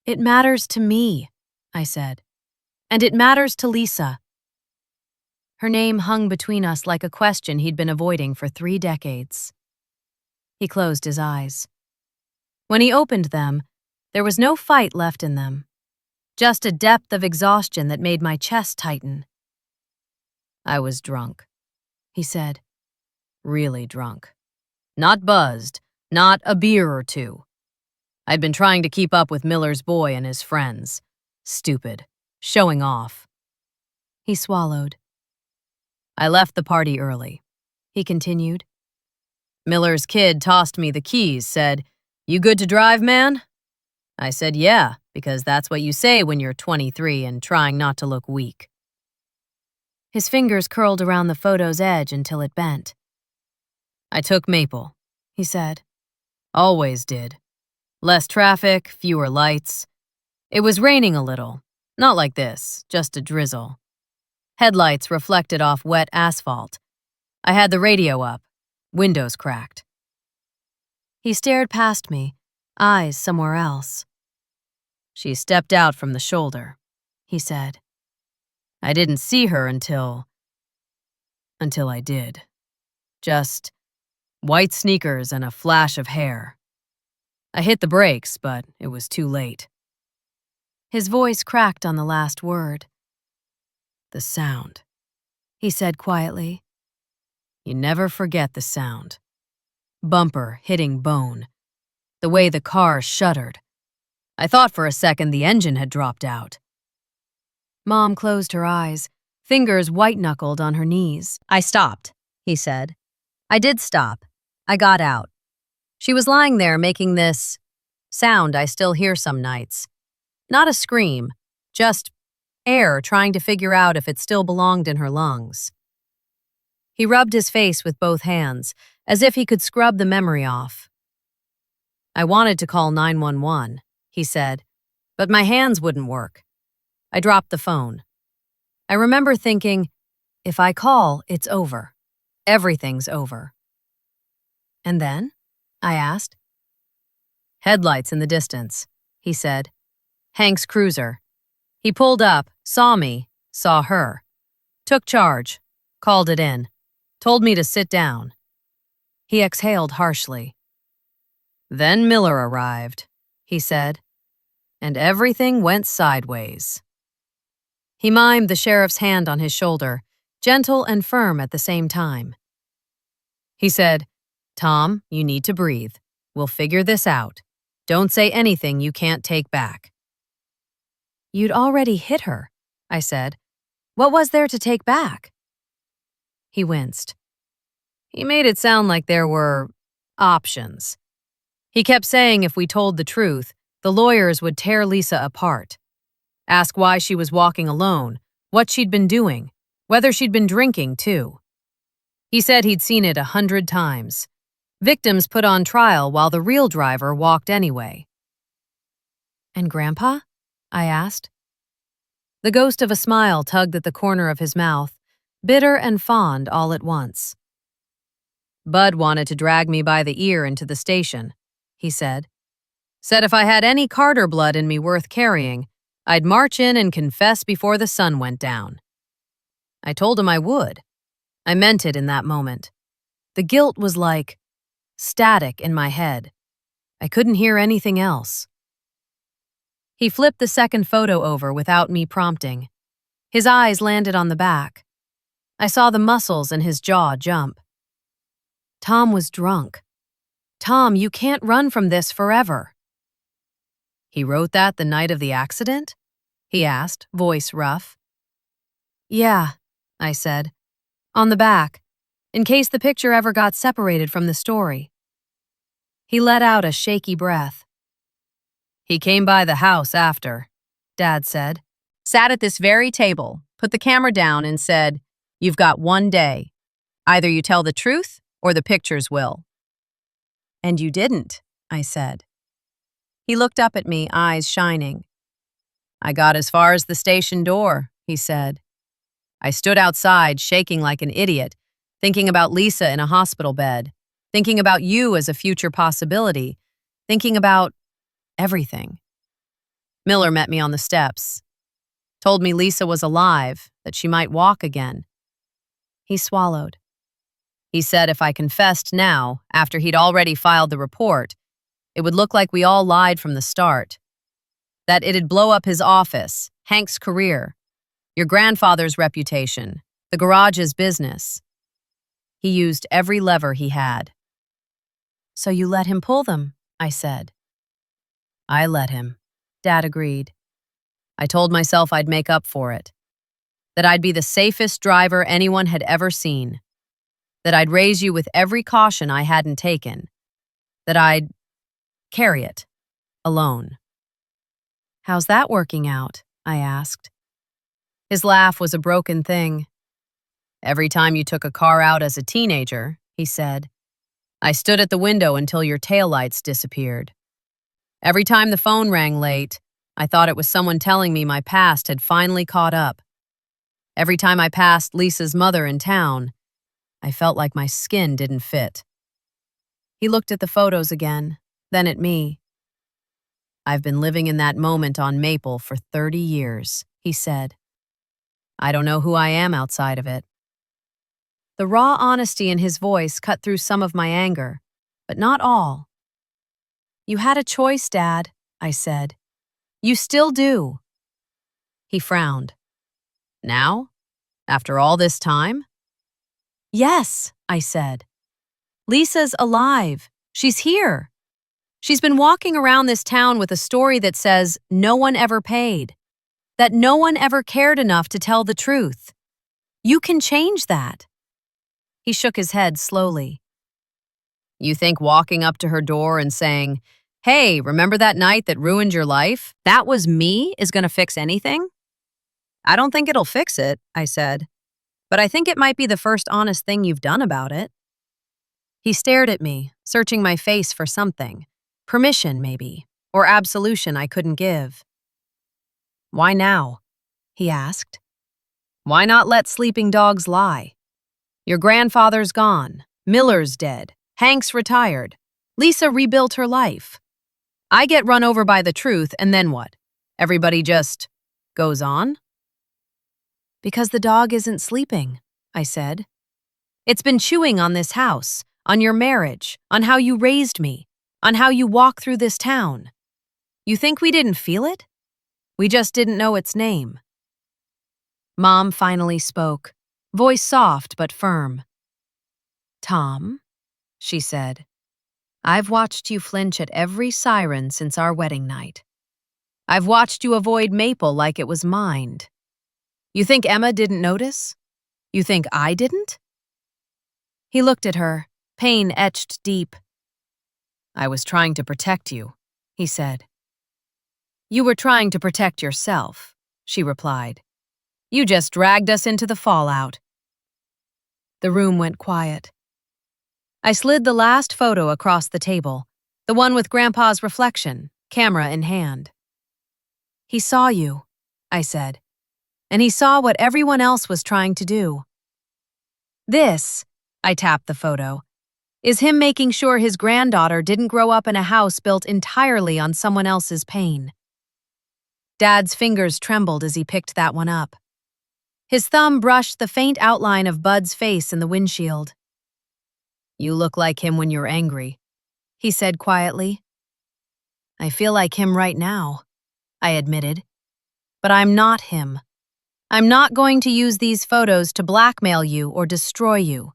"It matters to me," I said. "And it matters to Lisa." Her name hung between us like a question he'd been avoiding for 3 decades. He closed his eyes. When he opened them, there was no fight left in them, just a depth of exhaustion that made my chest tighten. "I was drunk," he said. "Really drunk. Not buzzed, not a beer or two. I'd been trying to keep up with Miller's boy and his friends. Stupid. Showing off." He swallowed. "I left the party early," he continued. "Miller's kid tossed me the keys, said, 'You good to drive, man?' I said, 'Yeah,' because that's what you say when you're 23 and trying not to look weak." His fingers curled around the photo's edge until it bent. "I took Maple," he said. "Always did. Less traffic, fewer lights. It was raining a little. Not like this, just a drizzle. Headlights reflected off wet asphalt. I had the radio up, windows cracked." He stared past me, eyes somewhere else. "She stepped out from the shoulder," he said. "I didn't see her until I did. Just white sneakers and a flash of hair. I hit the brakes, but it was too late." His voice cracked on the last word. "The sound," he said quietly. "You never forget the sound. Bumper hitting bone. The way the car shuddered. I thought for a second the engine had dropped out." Mom closed her eyes, fingers white-knuckled on her knees. "I stopped," he said. "I did stop. I got out. She was lying there making this sound I still hear some nights. Not a scream, just air trying to figure out if it still belonged in her lungs." He rubbed his face with both hands, as if he could scrub the memory off. "I wanted to call 911, he said, "but my hands wouldn't work. I dropped the phone. I remember thinking, if I call, it's over. Everything's over." "And then?" I asked. "Headlights in the distance," he said. "Hank's cruiser. He pulled up, saw me, saw her. Took charge, called it in, told me to sit down." He exhaled harshly. Then Miller arrived, he said, and everything went sideways. He mimed the sheriff's hand on his shoulder, gentle and firm at the same time. He said, "Tom, you need to breathe. We'll figure this out. Don't say anything you can't take back." "You'd already hit her," I said. "What was there to take back?" He winced. He made it sound like there were options. He kept saying if we told the truth, the lawyers would tear Lisa apart. Ask why she was walking alone, what she'd been doing, whether she'd been drinking, too. He said he'd seen it 100 times. Victims put on trial while the real driver walked anyway. "And Grandpa?" I asked. The ghost of a smile tugged at the corner of his mouth, bitter and fond all at once. "Bud wanted to drag me by the ear into the station," he said. "Said if I had any Carter blood in me worth carrying, I'd march in and confess before the sun went down." I told him I would. I meant it in that moment. The guilt was like static in my head. I couldn't hear anything else. He flipped the second photo over without me prompting. His eyes landed on the back. I saw the muscles in his jaw jump. Tom was drunk. "Tom, you can't run from this forever." "He wrote that the night of the accident?" he asked, voice rough. "Yeah," I said. "On the back, in case the picture ever got separated from the story." He let out a shaky breath. "He came by the house after," Dad said. "Sat at this very table, put the camera down and said, 'You've got 1 day. Either you tell the truth or the pictures will.'" "And you didn't," I said. He looked up at me, eyes shining. "I got as far as the station door," he said. "I stood outside, shaking like an idiot, thinking about Lisa in a hospital bed, thinking about you as a future possibility, thinking about everything." Miller met me on the steps. Told me Lisa was alive, that she might walk again. He swallowed. He said if I confessed now, after he'd already filed the report, it would look like we all lied from the start. That it'd blow up his office, Hank's career, your grandfather's reputation, the garage's business. He used every lever he had. "So you let him pull them," I said. "I let him," Dad agreed. "I told myself I'd make up for it. That I'd be the safest driver anyone had ever seen. That I'd raise you with every caution I hadn't taken. That I'd carry it, alone." "How's that working out?" I asked. His laugh was a broken thing. "Every time you took a car out as a teenager," he said, "I stood at the window until your taillights disappeared. Every time the phone rang late, I thought it was someone telling me my past had finally caught up. Every time I passed Lisa's mother in town, I felt like my skin didn't fit." He looked at the photos again, then at me. "I've been living in that moment on Maple for 30 years, he said. "I don't know who I am outside of it." The raw honesty in his voice cut through some of my anger, but not all. "You had a choice, Dad," I said. "You still do." He frowned. "Now? After all this time?" "Yes," I said. "Lisa's alive. She's here. She's been walking around this town with a story that says no one ever paid, that no one ever cared enough to tell the truth. You can change that." He shook his head slowly. "You think walking up to her door and saying, 'Hey, remember that night that ruined your life? That was me,' is going to fix anything?" "I don't think it'll fix it," I said. "But I think it might be the first honest thing you've done about it." He stared at me, searching my face for something. Permission, maybe, or absolution I couldn't give. "Why now?" he asked. "Why not let sleeping dogs lie? Your grandfather's gone, Miller's dead, Hank's retired, Lisa rebuilt her life. I get run over by the truth, and then what? Everybody just goes on?" "Because the dog isn't sleeping," I said. "It's been chewing on this house, on your marriage, on how you raised me, On how you walk through this town. You think we didn't feel it? We just didn't know its name. Mom finally spoke, voice soft but firm. Tom, she said, I've watched you flinch at every siren since our wedding night. I've watched you avoid Maple like it was mined. You think Emma didn't notice? You think I didn't? He looked at her, pain etched deep. I was trying to protect you, he said. You were trying to protect yourself, she replied. You just dragged us into the fallout. The room went quiet. I slid the last photo across the table, the one with Grandpa's reflection, camera in hand. He saw you, I said, and he saw what everyone else was trying to do. This, I tapped the photo, is him making sure his granddaughter didn't grow up in a house built entirely on someone else's pain. Dad's fingers trembled as he picked that one up. His thumb brushed the faint outline of Bud's face in the windshield. You look like him when you're angry, he said quietly. I feel like him right now, I admitted. But I'm not him. I'm not going to use these photos to blackmail you or destroy you.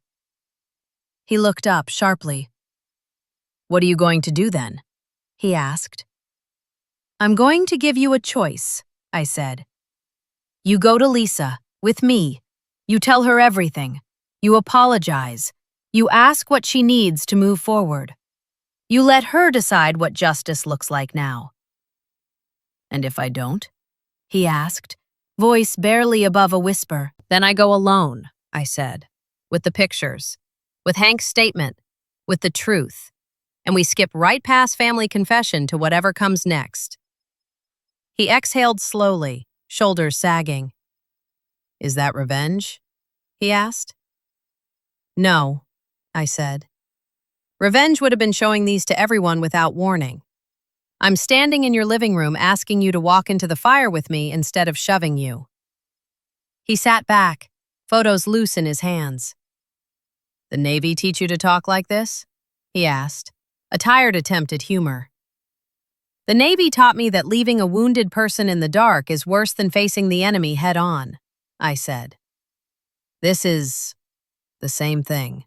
He looked up sharply. What are you going to do then? He asked. I'm going to give you a choice, I said. You go to Lisa, with me. You tell her everything. You apologize. You ask what she needs to move forward. You let her decide what justice looks like now. And if I don't? He asked, voice barely above a whisper. Then I go alone, I said, with the pictures, with Hank's statement, with the truth, and we skip right past family confession to whatever comes next. He exhaled slowly, shoulders sagging. Is that revenge? He asked. No, I said. Revenge would have been showing these to everyone without warning. I'm standing in your living room asking you to walk into the fire with me instead of shoving you. He sat back, photos loose in his hands. The Navy teach you to talk like this? He asked, a tired attempt at humor. The Navy taught me that leaving a wounded person in the dark is worse than facing the enemy head on, I said. This is the same thing.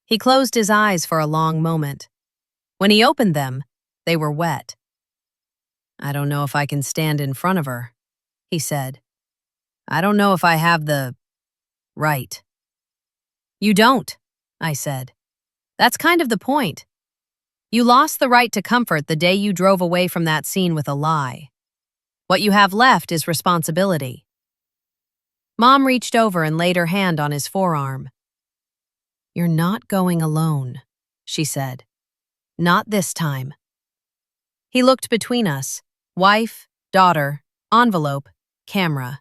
He closed his eyes for a long moment. When he opened them, they were wet. I don't know if I can stand in front of her, he said. I don't know if I have the right. You don't, I said. That's kind of the point. You lost the right to comfort the day you drove away from that scene with a lie. What you have left is responsibility. Mom reached over and laid her hand on his forearm. You're not going alone, she said. Not this time. He looked between us, wife, daughter, envelope, camera.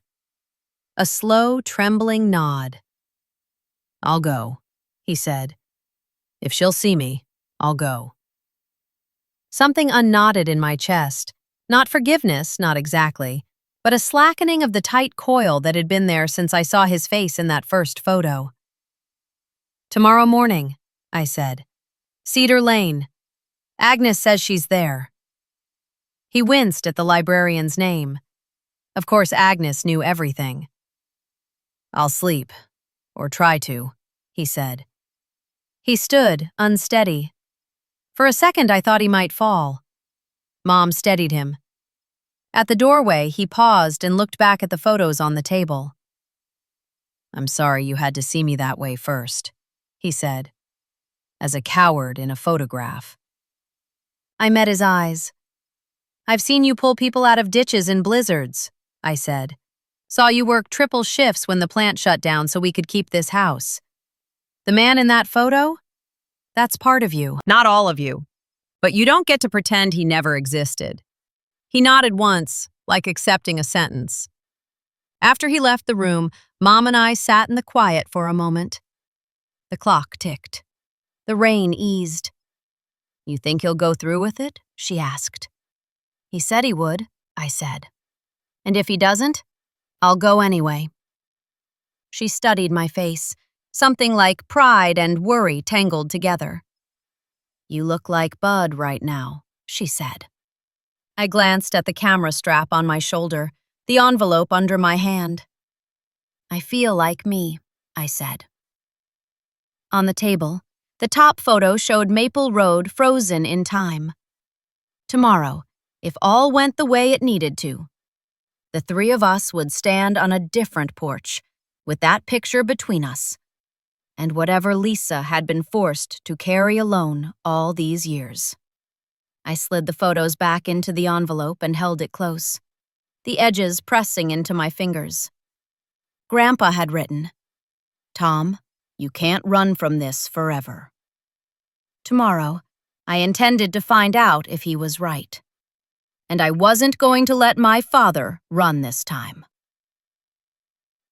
A slow, trembling nod. I'll go, he said. If she'll see me, I'll go. Something unknotted in my chest. Not forgiveness, not exactly, but a slackening of the tight coil that had been there since I saw his face in that first photo. Tomorrow morning, I said. Cedar Lane. Agnes says she's there. He winced at the librarian's name. Of course, Agnes knew everything. I'll sleep, or try to, he said. He stood, unsteady. For a second, I thought he might fall. Mom steadied him. At the doorway, he paused and looked back at the photos on the table. I'm sorry you had to see me that way first, he said, as a coward in a photograph. I met his eyes. I've seen you pull people out of ditches in blizzards, I said. Saw you work triple shifts when the plant shut down so we could keep this house. The man in that photo? That's part of you. Not all of you. But you don't get to pretend he never existed. He nodded once, like accepting a sentence. After he left the room, Mom and I sat in the quiet for a moment. The clock ticked. The rain eased. You think he'll go through with it? She asked. He said he would, I said. And if he doesn't, I'll go anyway. She studied my face, something like pride and worry tangled together. You look like Bud right now, she said. I glanced at the camera strap on my shoulder, the envelope under my hand. I feel like me, I said. On the table, the top photo showed Maple Road frozen in time. Tomorrow, if all went the way it needed to, the three of us would stand on a different porch, with that picture between us, and whatever Lisa had been forced to carry alone all these years. I slid the photos back into the envelope and held it close, the edges pressing into my fingers. Grandpa had written, "Tom, you can't run from this forever." Tomorrow, I intended to find out if he was right. And I wasn't going to let my father run this time.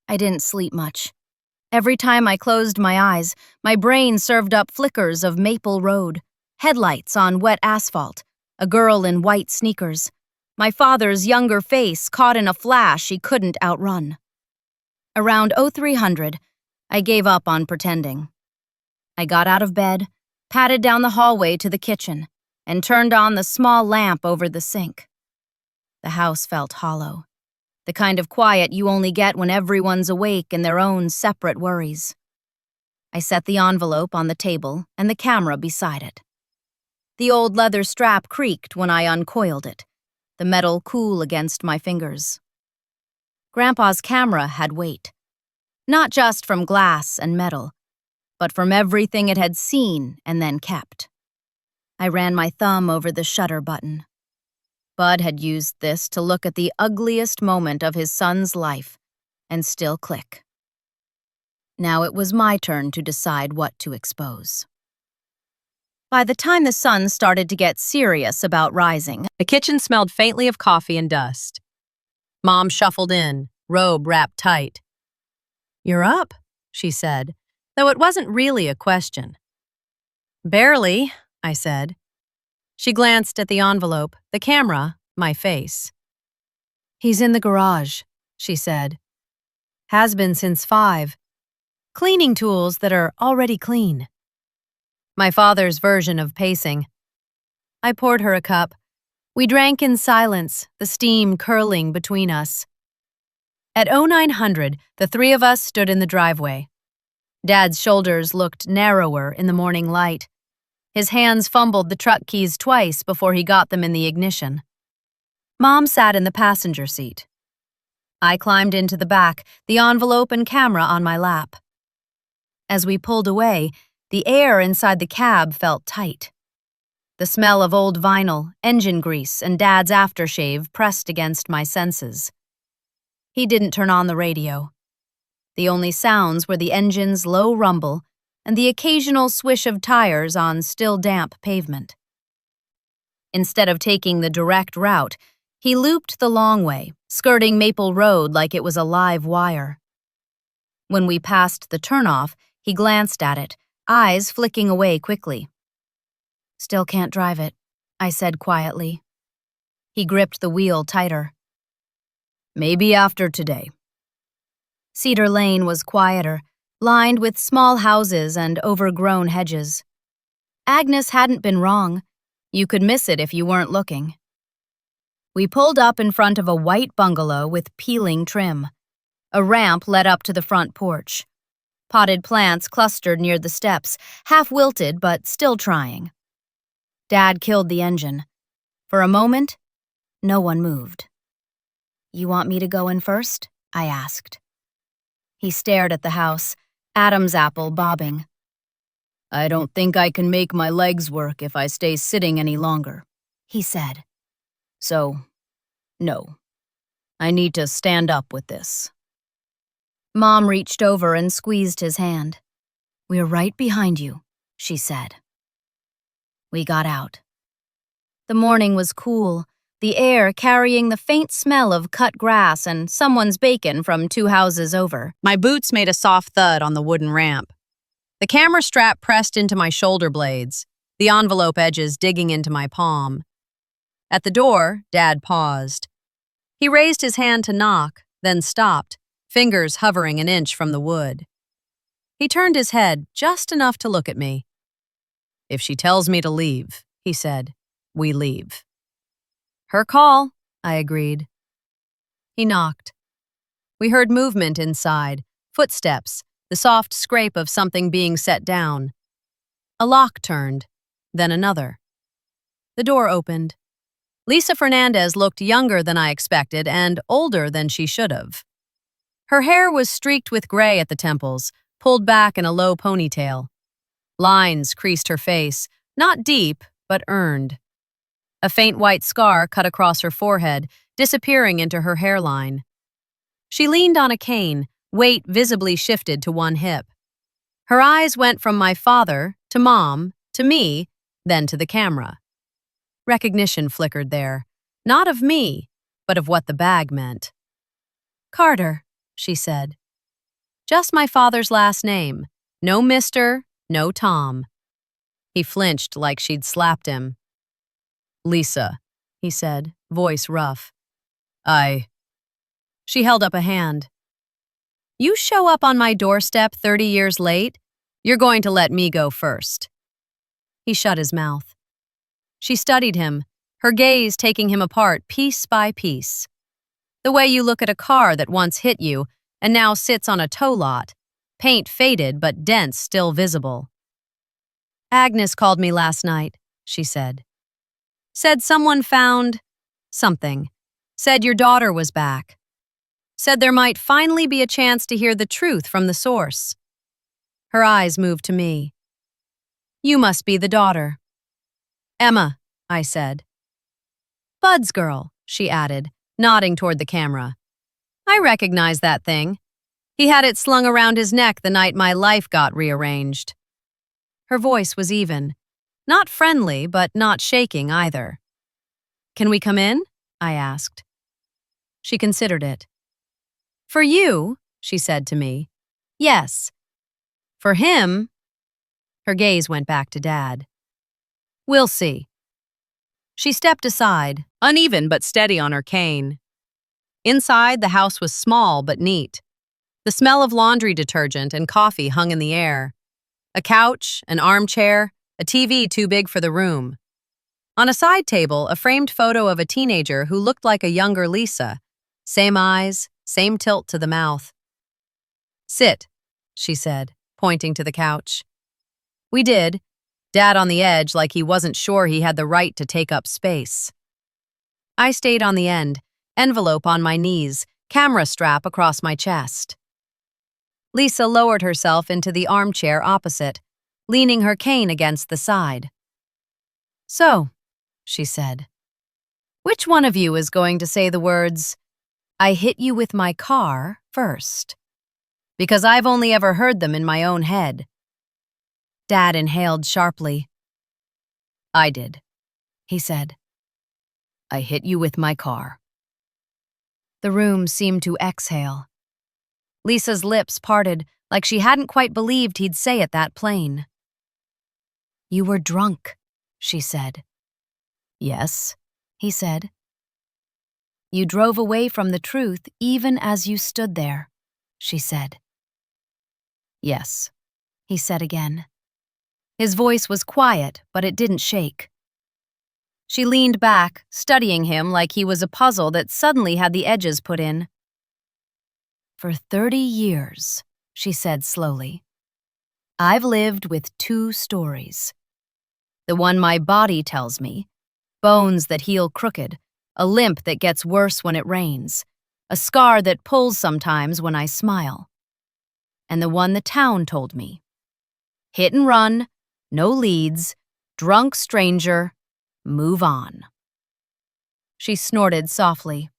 I didn't sleep much. Every time I closed my eyes, my brain served up flickers of Maple Road, headlights on wet asphalt, a girl in white sneakers, my father's younger face caught in a flash he couldn't outrun. Around 0300, I gave up on pretending. I got out of bed, padded down the hallway to the kitchen, and turned on the small lamp over the sink. The house felt hollow, the kind of quiet you only get when everyone's awake in their own separate worries. I set the envelope on the table and the camera beside it. The old leather strap creaked when I uncoiled it, the metal cool against my fingers. Grandpa's camera had weight, not just from glass and metal, but from everything it had seen and then kept. I ran my thumb over the shutter button. Bud had used this to look at the ugliest moment of his son's life and still click. Now it was my turn to decide what to expose. By the time the sun started to get serious about rising, The kitchen smelled faintly of coffee and dust. Mom shuffled in, robe wrapped tight. "You're up," she said, though it wasn't really a question. "Barely," I said. She glanced at the envelope, the camera, my face. "He's in the garage," she said. "Has been since 5. Cleaning tools that are already clean." My father's version of pacing. I poured her a cup. We drank in silence, the steam curling between us. At 0900, the three of us stood in the driveway. Dad's shoulders looked narrower in the morning light. His hands fumbled the truck keys twice before he got them in the ignition. Mom sat in the passenger seat. I climbed into the back, the envelope and camera on my lap. As we pulled away, the air inside the cab felt tight. The smell of old vinyl, engine grease, and Dad's aftershave pressed against my senses. He didn't turn on the radio. The only sounds were the engine's low rumble and the occasional swish of tires on still damp pavement. Instead of taking the direct route, he looped the long way, skirting Maple Road like it was a live wire. When we passed the turnoff, he glanced at it, eyes flicking away quickly. "Still can't drive it," I said quietly. He gripped the wheel tighter. "Maybe after today." Cedar Lane was quieter, lined with small houses and overgrown hedges. Agnes hadn't been wrong. You could miss it if you weren't looking. We pulled up in front of a white bungalow with peeling trim. A ramp led up to the front porch. Potted plants clustered near the steps, half wilted but still trying. Dad killed the engine. For a moment, no one moved. "You want me to go in first?" I asked. He stared at the house, Adam's apple bobbing. "I don't think I can make my legs work if I stay sitting any longer," he said. "So, no. I need to stand up with this." Mom reached over and squeezed his hand. "We're right behind you," she said. We got out. The morning was cool, the air carrying the faint smell of cut grass and someone's bacon from 2 houses over. My boots made a soft thud on the wooden ramp. The camera strap pressed into my shoulder blades, the envelope edges digging into my palm. At the door, Dad paused. He raised his hand to knock, then stopped, fingers hovering an inch from the wood. He turned his head just enough to look at me. If she tells me to leave, he said, we leave. Her call, I agreed. He knocked. We heard movement inside, footsteps, the soft scrape of something being set down. A lock turned, then another. The door opened. Lisa Fernandez looked younger than I expected and older than she should have. Her hair was streaked with gray at the temples, pulled back in a low ponytail. Lines creased her face, not deep, but earned. A faint white scar cut across her forehead, disappearing into her hairline. She leaned on a cane, weight visibly shifted to one hip. Her eyes went from my father, to Mom, to me, then to the camera. Recognition flickered there, not of me, but of what the bag meant. Carter, she said. Just my father's last name. No Mr., no Tom. He flinched like she'd slapped him. Lisa, he said, voice rough. She held up a hand. You show up on my doorstep 30 years late, you're going to let me go first. He shut his mouth. She studied him, her gaze taking him apart piece by piece. The way you look at a car that once hit you and now sits on a tow lot, paint faded but dents still visible. Agnes called me last night, she said. Said someone found something. Said your daughter was back. Said there might finally be a chance to hear the truth from the source. Her eyes moved to me. You must be the daughter. Emma, I said. Bud's girl, she added, nodding toward the camera. I recognize that thing. He had it slung around his neck the night my life got rearranged. Her voice was even. Not friendly, but not shaking either. Can we come in? I asked. She considered it. For you, she said to me. Yes. For him, her gaze went back to Dad. We'll see. She stepped aside, uneven but steady on her cane. Inside, the house was small but neat. The smell of laundry detergent and coffee hung in the air. A couch, an armchair, a TV too big for the room. On a side table, a framed photo of a teenager who looked like a younger Lisa. Same eyes, same tilt to the mouth. Sit, she said, pointing to the couch. We did, Dad on the edge like he wasn't sure he had the right to take up space. I stayed on the end, envelope on my knees, camera strap across my chest. Lisa lowered herself into the armchair opposite, leaning her cane against the side. So, she said, which one of you is going to say the words, I hit you with my car first? Because I've only ever heard them in my own head. Dad inhaled sharply. I did, he said. I hit you with my car. The room seemed to exhale. Lisa's lips parted like she hadn't quite believed he'd say it that plain. You were drunk, she said. Yes, he said. You drove away from the truth even as you stood there, she said. Yes, he said again. His voice was quiet, but it didn't shake. She leaned back, studying him like he was a puzzle that suddenly had the edges put in. For 30 years, she said slowly, I've lived with two stories. The one my body tells me, bones that heal crooked, a limp that gets worse when it rains, a scar that pulls sometimes when I smile. And the one the town told me. Hit and run, no leads, drunk stranger, move on. She snorted softly.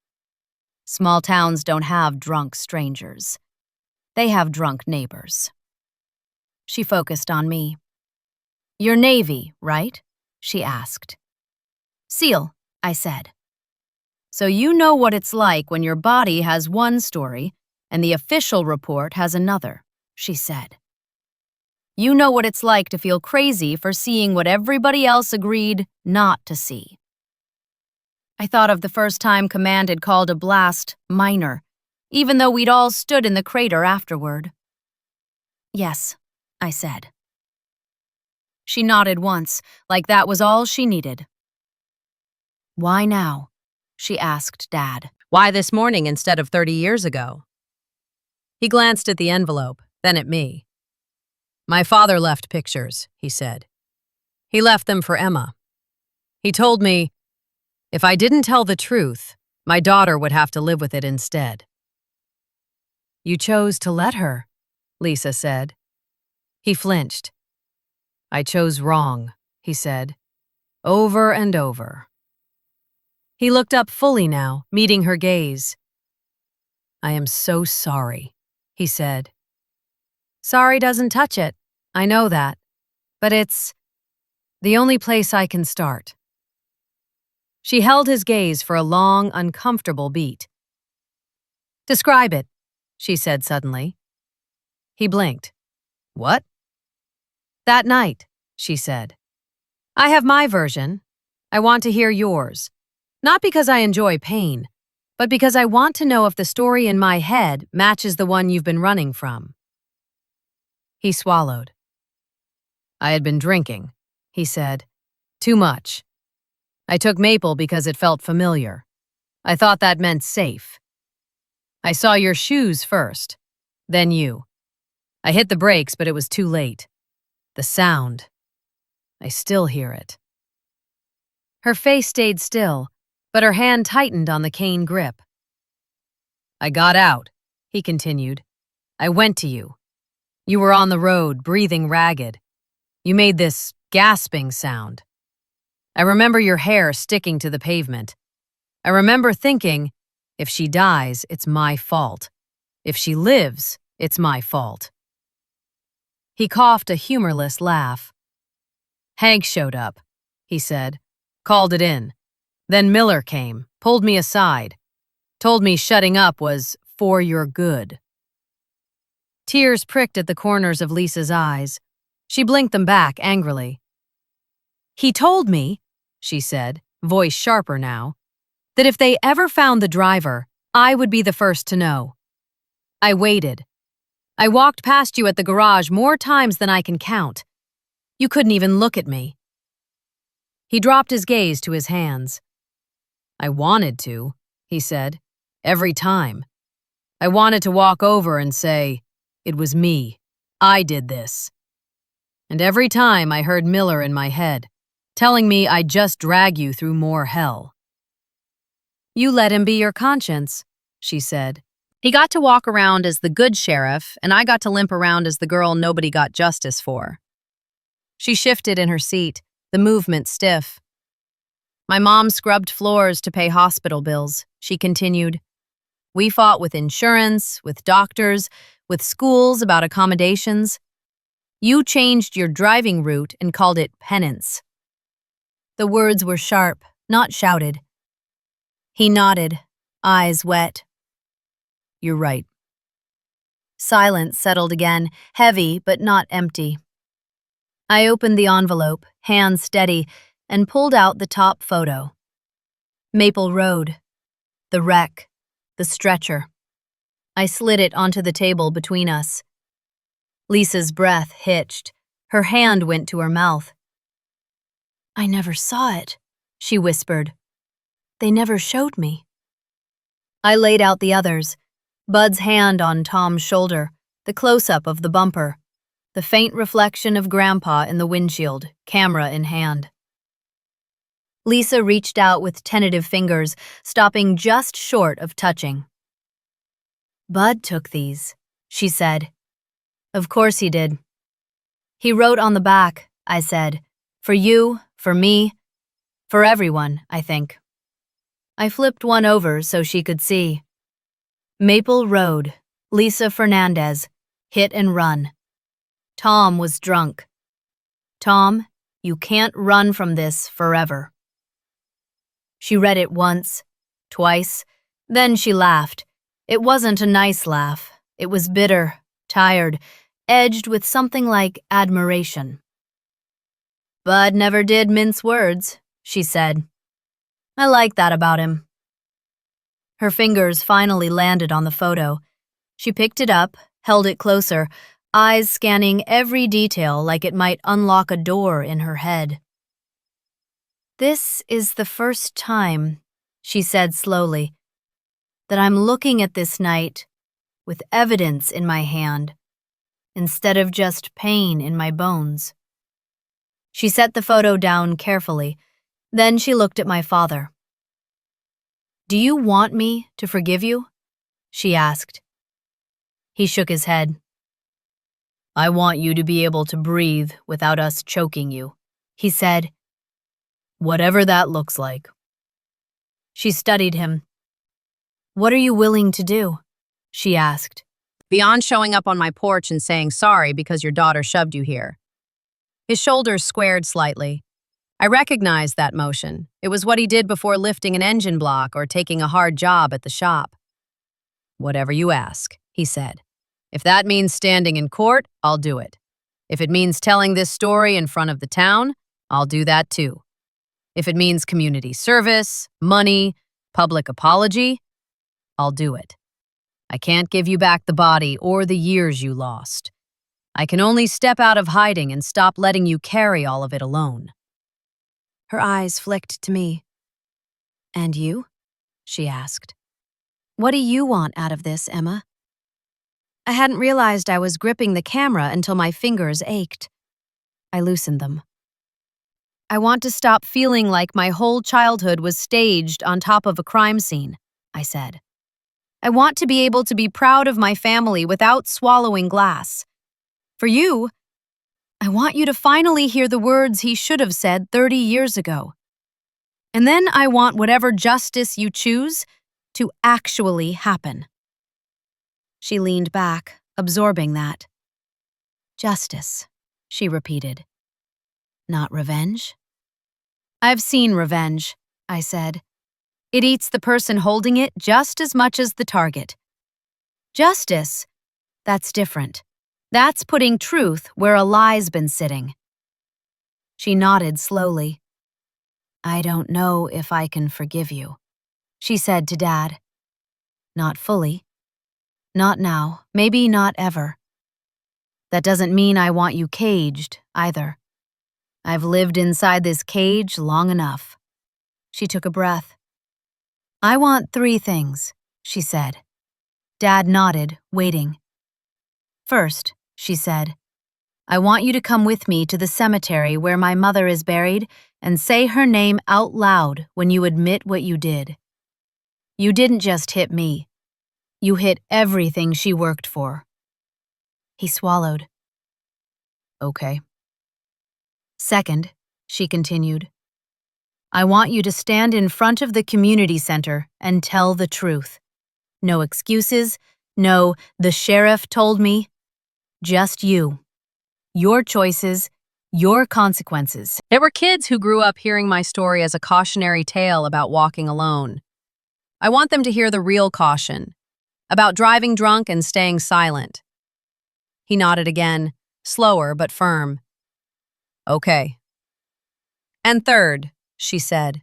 Small towns don't have drunk strangers. They have drunk neighbors. She focused on me. You're Navy, right? She asked. SEAL, I said. So you know what it's like when your body has one story and the official report has another, she said. You know what it's like to feel crazy for seeing what everybody else agreed not to see. I thought of the first time Command had called a blast minor, even though we'd all stood in the crater afterward. Yes, I said. She nodded once, like that was all she needed. Why now? She asked Dad. Why this morning instead of 30 years ago? He glanced at the envelope, then at me. My father left pictures, he said. He left them for Emma. He told me, if I didn't tell the truth, my daughter would have to live with it instead. You chose to let her, Lisa said. He flinched. I chose wrong, he said, over and over. He looked up fully now, meeting her gaze. I am so sorry, he said. Sorry doesn't touch it, I know that, but it's the only place I can start. She held his gaze for a long, uncomfortable beat. Describe it, she said suddenly. He blinked. What? That night, she said. I have my version. I want to hear yours. Not because I enjoy pain, but because I want to know if the story in my head matches the one you've been running from. He swallowed. I had been drinking, he said. Too much. I took maple because it felt familiar. I thought that meant safe. I saw your shoes first, then you. I hit the brakes, but it was too late. The sound. I still hear it. Her face stayed still, but her hand tightened on the cane grip. I got out, he continued. I went to you. You were on the road, breathing ragged. You made this gasping sound. I remember your hair sticking to the pavement. I remember thinking, if she dies, it's my fault. If she lives, it's my fault. He coughed a humorless laugh. Hank showed up, he said, called it in. Then Miller came, pulled me aside, told me shutting up was for your good. Tears pricked at the corners of Lisa's eyes. She blinked them back angrily. He told me, she said, voice sharper now, that if they ever found the driver, I would be the first to know. I waited. I walked past you at the garage more times than I can count. You couldn't even look at me. He dropped his gaze to his hands. I wanted to, he said, every time. I wanted to walk over and say, it was me. I did this. And every time I heard Miller in my head, telling me I'd just drag you through more hell. You let him be your conscience, she said. He got to walk around as the good sheriff, and I got to limp around as the girl nobody got justice for. She shifted in her seat, the movement stiff. My mom scrubbed floors to pay hospital bills, she continued. We fought with insurance, with doctors, with schools about accommodations. You changed your driving route and called it penance. The words were sharp, not shouted. He nodded, eyes wet. You're right. Silence settled again, heavy but not empty. I opened the envelope, hands steady, and pulled out the top photo. Maple Road. The wreck. The stretcher. I slid it onto the table between us. Lisa's breath hitched. Her hand went to her mouth. I never saw it, she whispered. They never showed me. I laid out the others. Bud's hand on Tom's shoulder, the close-up of the bumper, the faint reflection of Grandpa in the windshield, camera in hand. Lisa reached out with tentative fingers, stopping just short of touching. Bud took these, she said. Of course he did. He wrote on the back, I said, for you, for me, for everyone, I think. I flipped one over so she could see. Maple Road, Lisa Fernandez, hit and run. Tom was drunk. Tom, you can't run from this forever. She read it once, twice, then she laughed. It wasn't a nice laugh. It was bitter, tired, edged with something like admiration. Bud never did mince words, she said. I like that about him. Her fingers finally landed on the photo. She picked it up, held it closer, eyes scanning every detail like it might unlock a door in her head. "This is the first time," she said slowly, "that I'm looking at this night with evidence in my hand instead of just pain in my bones." She set the photo down carefully. Then she looked at my father. "Do you want me to forgive you?" she asked. He shook his head. "I want you to be able to breathe without us choking you," he said. "Whatever that looks like." She studied him. "What are you willing to do?" she asked. Beyond showing up on my porch and saying sorry because your daughter shoved you here. His shoulders squared slightly. I recognized that motion. It was what he did before lifting an engine block or taking a hard job at the shop. "Whatever you ask," he said. "If that means standing in court, I'll do it. If it means telling this story in front of the town, I'll do that too. If it means community service, money, public apology, I'll do it. I can't give you back the body or the years you lost. I can only step out of hiding and stop letting you carry all of it alone." Her eyes flicked to me. "And you?" she asked. "What do you want out of this, Emma?" I hadn't realized I was gripping the camera until my fingers ached. I loosened them. "I want to stop feeling like my whole childhood was staged on top of a crime scene," I said. "I want to be able to be proud of my family without swallowing glass. For you, I want you to finally hear the words he should have said 30 years ago. And then I want whatever justice you choose to actually happen." She leaned back, absorbing that. "Justice," she repeated. "Not revenge?" "I've seen revenge," I said. "It eats the person holding it just as much as the target. Justice, that's different. That's putting truth where a lie's been sitting." She nodded slowly. "I don't know if I can forgive you," she said to Dad. "Not fully. Not now, maybe not ever. That doesn't mean I want you caged, either. I've lived inside this cage long enough." She took a breath. "I want 3 things," she said. Dad nodded, waiting. "First," she said, "I want you to come with me to the cemetery where my mother is buried and say her name out loud when you admit what you did. You didn't just hit me. You hit everything she worked for." He swallowed. "Okay." "Second," she continued, "I want you to stand in front of the community center and tell the truth. No excuses, no, the sheriff told me. Just you. Your choices, your consequences." There were kids who grew up hearing my story as a cautionary tale about walking alone. I want them to hear the real caution, about driving drunk and staying silent. He nodded again, slower but firm. "Okay." "And third," she said,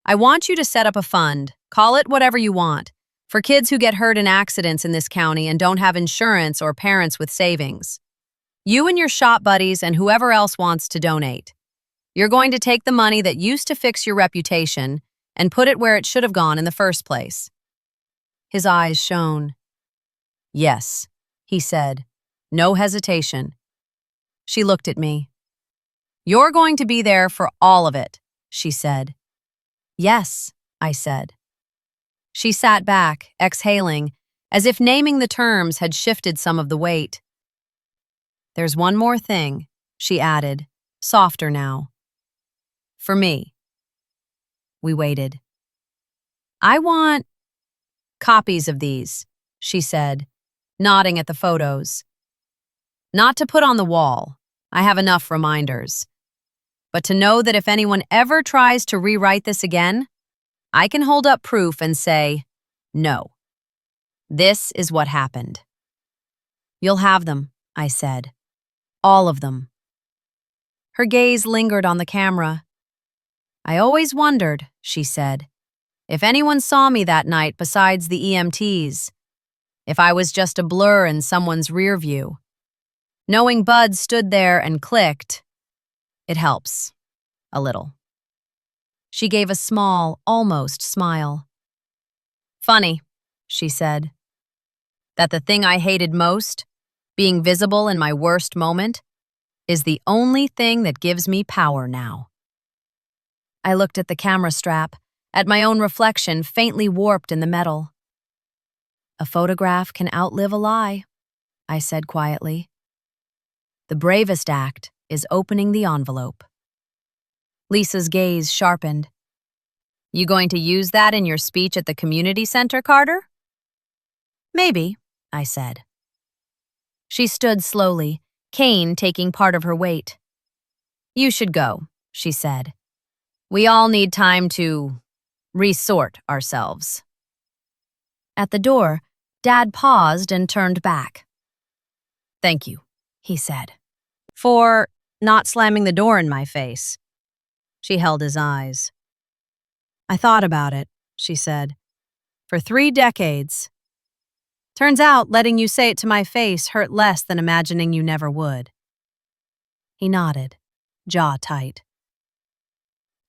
"I want you to set up a fund, call it whatever you want, for kids who get hurt in accidents in this county and don't have insurance or parents with savings. You and your shop buddies and whoever else wants to donate. You're going to take the money that used to fix your reputation and put it where it should have gone in the first place." His eyes shone. "Yes," he said, no hesitation. She looked at me. "You're going to be there for all of it," she said. "Yes," I said. She sat back, exhaling, as if naming the terms had shifted some of the weight. "There's one more thing," she added, softer now. "For me." We waited. "I want copies of these," she said, nodding at the photos. "Not to put on the wall. I have enough reminders. But to know that if anyone ever tries to rewrite this again, I can hold up proof and say, no, this is what happened." "You'll have them," I said. "All of them." Her gaze lingered on the camera. "I always wondered," she said, "if anyone saw me that night besides the EMTs, if I was just a blur in someone's rear view. Knowing Bud stood there and clicked, it helps. A little. She gave a small, almost smile. Funny, she said, that the thing I hated most, being visible in my worst moment, is the only thing that gives me power now. I looked at the camera strap, at my own reflection faintly warped in the metal. A photograph can outlive a lie, I said quietly. The bravest act is opening the envelope. Lisa's gaze sharpened. You going to use that in your speech at the community center, Carter? Maybe, I said. She stood slowly, cane taking part of her weight. You should go, she said. We all need time to resort ourselves. At the door, Dad paused and turned back. Thank you, he said. For not slamming the door in my face. She held his eyes. I thought about it, she said. For 3 decades. Turns out letting you say it to my face hurt less than imagining you never would. He nodded, jaw tight.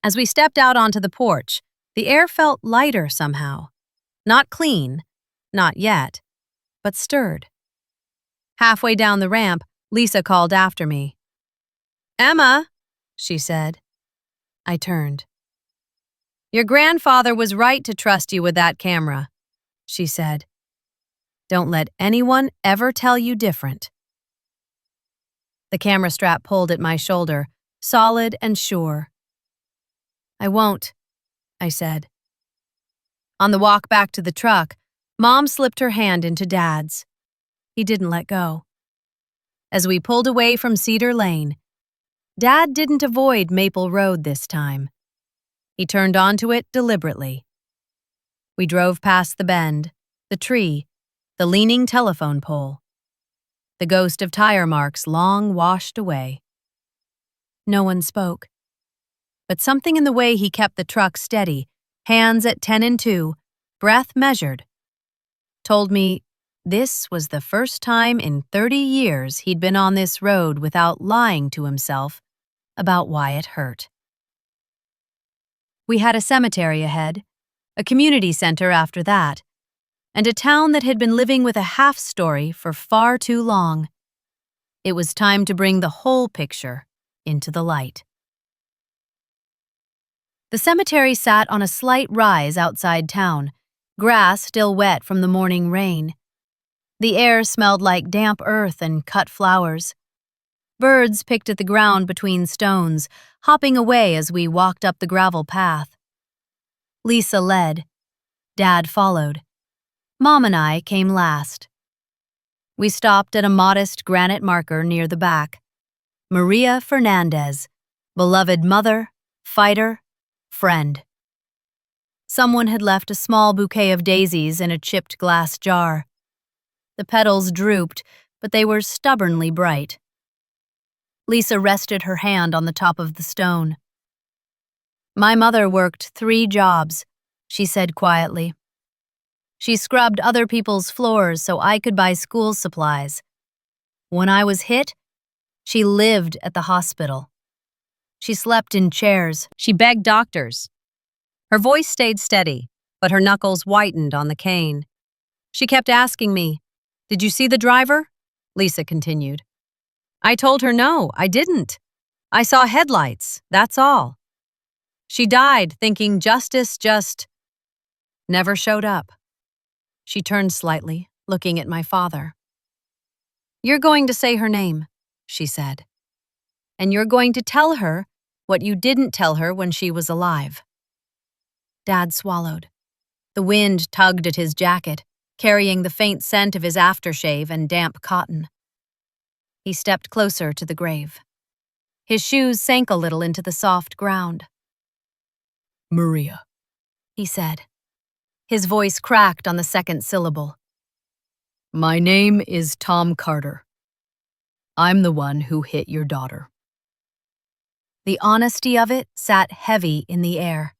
As we stepped out onto the porch, the air felt lighter somehow. Not clean, not yet, but stirred. Halfway down the ramp, Lisa called after me. Emma, she said. I turned. Your grandfather was right to trust you with that camera, she said. Don't let anyone ever tell you different. The camera strap pulled at my shoulder, solid and sure. I won't, I said. On the walk back to the truck, Mom slipped her hand into Dad's. He didn't let go. As we pulled away from Cedar Lane, Dad didn't avoid Maple Road this time. He turned onto it deliberately. We drove past the bend, the tree, the leaning telephone pole. The ghost of tire marks long washed away. No one spoke. But something in the way he kept the truck steady, hands at 10 and 2, breath measured, told me this was the first time in 30 years he'd been on this road without lying to himself about why it hurt. We had a cemetery ahead, a community center after that, and a town that had been living with a half-story for far too long. It was time to bring the whole picture into the light. The cemetery sat on a slight rise outside town, grass still wet from the morning rain. The air smelled like damp earth and cut flowers. Birds picked at the ground between stones, hopping away as we walked up the gravel path. Lisa led. Dad followed. Mom and I came last. We stopped at a modest granite marker near the back. Maria Fernandez, beloved mother, fighter, friend. Someone had left a small bouquet of daisies in a chipped glass jar. The petals drooped, but they were stubbornly bright. Lisa rested her hand on the top of the stone. My mother worked 3 jobs, she said quietly. She scrubbed other people's floors so I could buy school supplies. When I was hit, she lived at the hospital. She slept in chairs. She begged doctors. Her voice stayed steady, but her knuckles whitened on the cane. She kept asking me, "Did you see the driver?" Lisa continued. I told her no, I didn't. I saw headlights, that's all. She died thinking justice just never showed up. She turned slightly, looking at my father. You're going to say her name, she said. And you're going to tell her what you didn't tell her when she was alive. Dad swallowed. The wind tugged at his jacket, carrying the faint scent of his aftershave and damp cotton. He stepped closer to the grave. His shoes sank a little into the soft ground. Maria, he said. His voice cracked on the second syllable. My name is Tom Carter. I'm the one who hit your daughter. The honesty of it sat heavy in the air.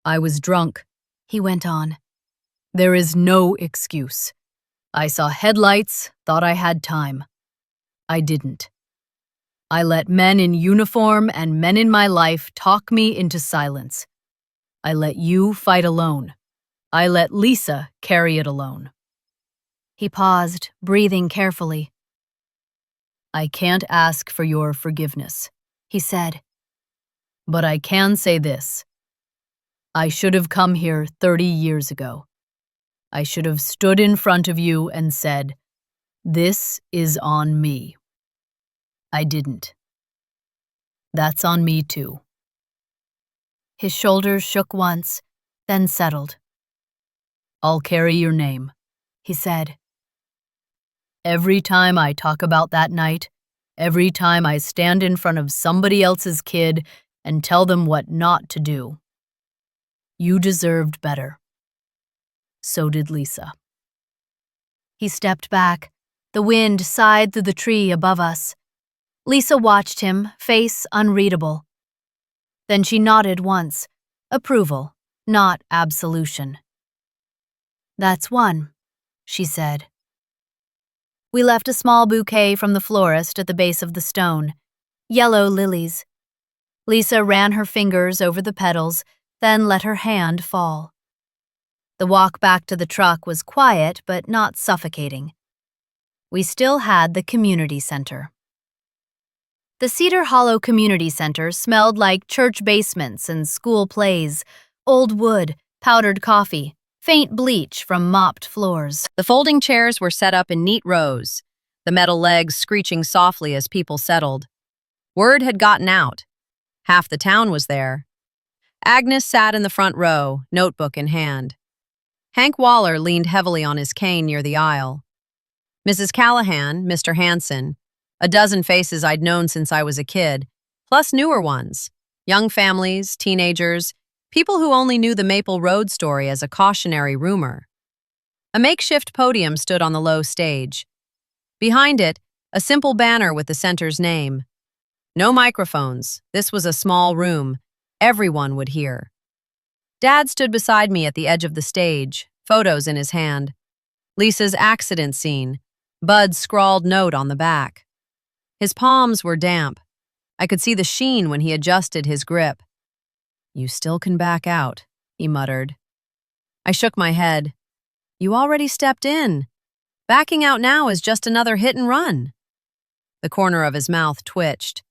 I was drunk, he went on. There is no excuse. I saw headlights, thought I had time. I didn't. I let men in uniform and men in my life talk me into silence. I let you fight alone. I let Lisa carry it alone. He paused, breathing carefully. I can't ask for your forgiveness, he said. But I can say this. I should have come here 30 years ago. I should have stood in front of you and said, "This is on me." I didn't. That's on me too. His shoulders shook once, then settled. I'll carry your name, he said. Every time I talk about that night, every time I stand in front of somebody else's kid and tell them what not to do. You deserved better. So did Lisa. He stepped back. The wind sighed through the tree above us. Lisa watched him, face unreadable. Then she nodded once. Approval, not absolution. That's one, she said. We left a small bouquet from the florist at the base of the stone. Yellow lilies. Lisa ran her fingers over the petals, then let her hand fall. The walk back to the truck was quiet but not suffocating. We still had the community center. The Cedar Hollow Community Center smelled like church basements and school plays, old wood, powdered coffee, faint bleach from mopped floors. The folding chairs were set up in neat rows, the metal legs screeching softly as people settled. Word had gotten out. Half the town was there. Agnes sat in the front row, notebook in hand. Hank Waller leaned heavily on his cane near the aisle. Mrs. Callahan, Mr. Hanson, a dozen faces I'd known since I was a kid, plus newer ones, young families, teenagers, people who only knew the Maple Road story as a cautionary rumor. A makeshift podium stood on the low stage. Behind it, a simple banner with the center's name. No microphones. This was a small room. Everyone would hear. Dad stood beside me at the edge of the stage, photos in his hand. Lisa's accident scene, Bud's scrawled note on the back. His palms were damp. I could see the sheen when he adjusted his grip. You still can back out, he muttered. I shook my head. You already stepped in. Backing out now is just another hit and run. The corner of his mouth twitched.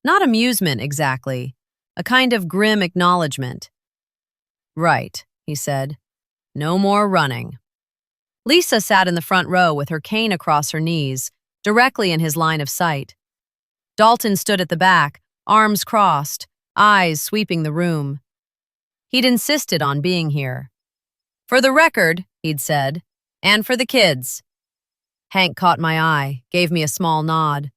Not amusement exactly, a kind of grim acknowledgement. Right, he said. No more running. Lisa sat in the front row with her cane across her knees, directly in his line of sight. Dalton stood at the back, arms crossed, eyes sweeping the room. He'd insisted on being here. For the record, he'd said, and for the kids. Hank caught my eye, gave me a small nod.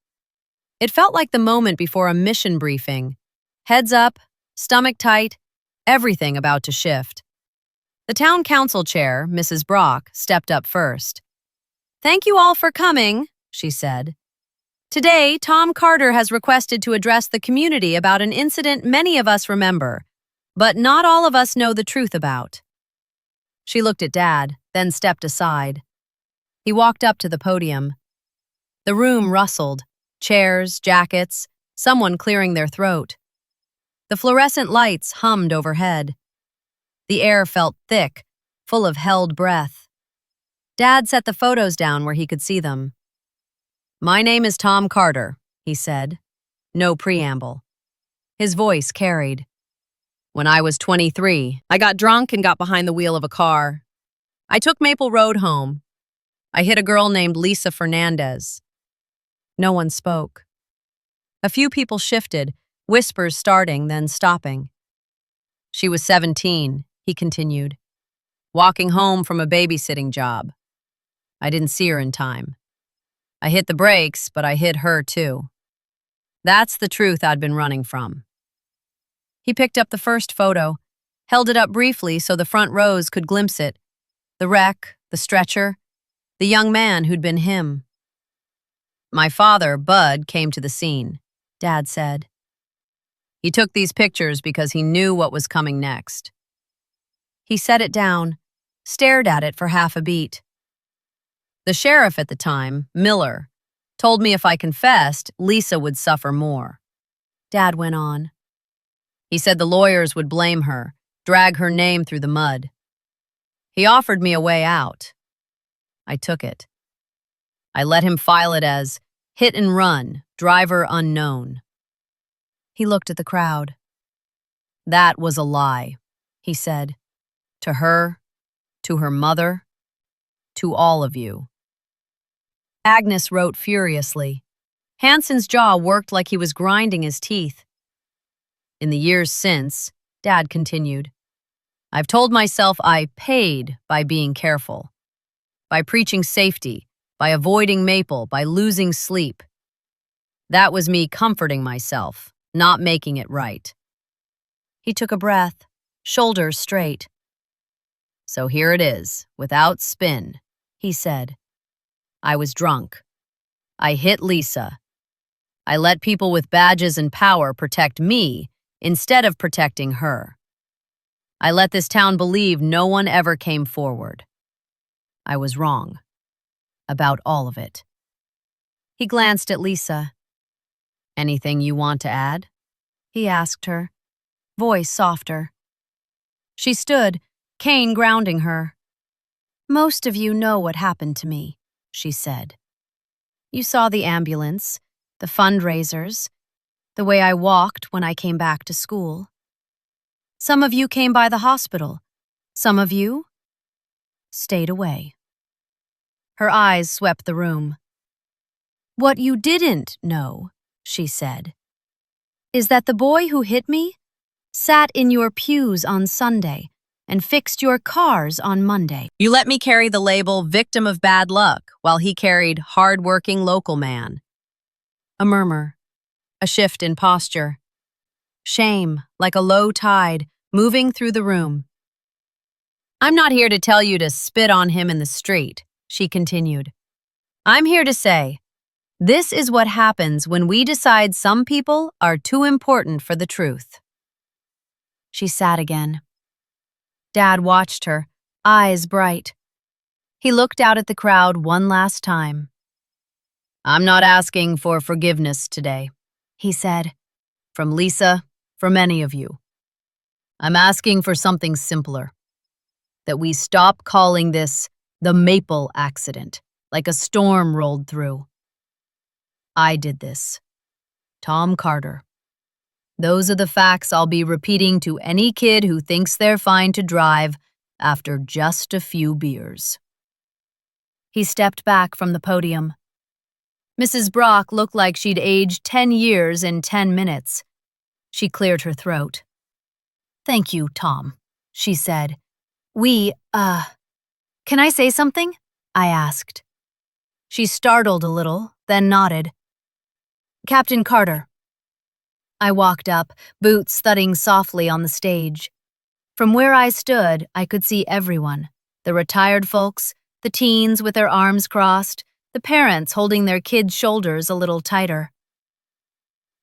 It felt like the moment before a mission briefing. Heads up, stomach tight, everything about to shift. The town council chair, Mrs. Brock, stepped up first. Thank you all for coming, she said. Today, Tom Carter has requested to address the community about an incident many of us remember, but not all of us know the truth about. She looked at Dad, then stepped aside. He walked up to the podium. The room rustled, chairs, jackets, someone clearing their throat. The fluorescent lights hummed overhead. The air felt thick, full of held breath. Dad set the photos down where he could see them. My name is Tom Carter, he said. No preamble. His voice carried. When I was 23, I got drunk and got behind the wheel of a car. I took Maple Road home. I hit a girl named Lisa Fernandez. No one spoke. A few people shifted, whispers starting, then stopping. She was 17, he continued, walking home from a babysitting job. I didn't see her in time. I hit the brakes, but I hit her too. That's the truth I'd been running from. He picked up the first photo, held it up briefly so the front rows could glimpse it. The wreck, the stretcher, the young man who'd been him. My father, Bud, came to the scene, Dad said. He took these pictures because he knew what was coming next. He set it down, stared at it for half a beat. The sheriff at the time, Miller, Told me if I confessed, Lisa would suffer more. Dad went on. He said the lawyers would blame her, drag her name through the mud. He offered me a way out. I took it. I let him file it as hit and run, driver unknown. He looked at the crowd. That was a lie, he said. To her, to her mother, to all of you. Agnes wrote furiously. Hanson's jaw worked like he was grinding his teeth. In the years since, Dad continued, I've told myself I paid by being careful, by preaching safety, by avoiding Maple, by losing sleep. That was me comforting myself, not making it right. He took a breath, shoulders straight. So here it is, without spin, he said. I was drunk. I hit Lisa. I let people with badges and power protect me instead of protecting her. I let this town believe no one ever came forward. I was wrong. About all of it. He glanced at Lisa. Anything you want to add? He asked her, voice softer. She stood, cane grounding her. Most of you know what happened to me, she said. You saw the ambulance, the fundraisers, the way I walked when I came back to school. Some of you came by the hospital. Some of you stayed away. Her eyes swept the room. What you didn't know, she said, is that the boy who hit me sat in your pews on Sunday and fixed your cars on Monday. You let me carry the label victim of bad luck while he carried hard-working local man. A murmur, a shift in posture. Shame, like a low tide, moving through the room. I'm not here to tell you to spit on him in the street, she continued. I'm here to say, this is what happens when we decide some people are too important for the truth. She sat again. Dad watched her, eyes bright. He looked out at the crowd one last time. I'm not asking for forgiveness today, he said. From Lisa, from any of you. I'm asking for something simpler. That we stop calling this the Maple accident, like a storm rolled through. I did this. Tom Carter. Those are the facts I'll be repeating to any kid who thinks they're fine to drive after just a few beers. He stepped back from the podium. Mrs. Brock looked like she'd aged 10 years in 10 minutes. She cleared her throat. Thank you, Tom, she said. Can I say something? I asked. She startled a little, then nodded. Captain Carter. I walked up, boots thudding softly on the stage. From where I stood, I could see everyone. The retired folks, the teens with their arms crossed, the parents holding their kids' shoulders a little tighter.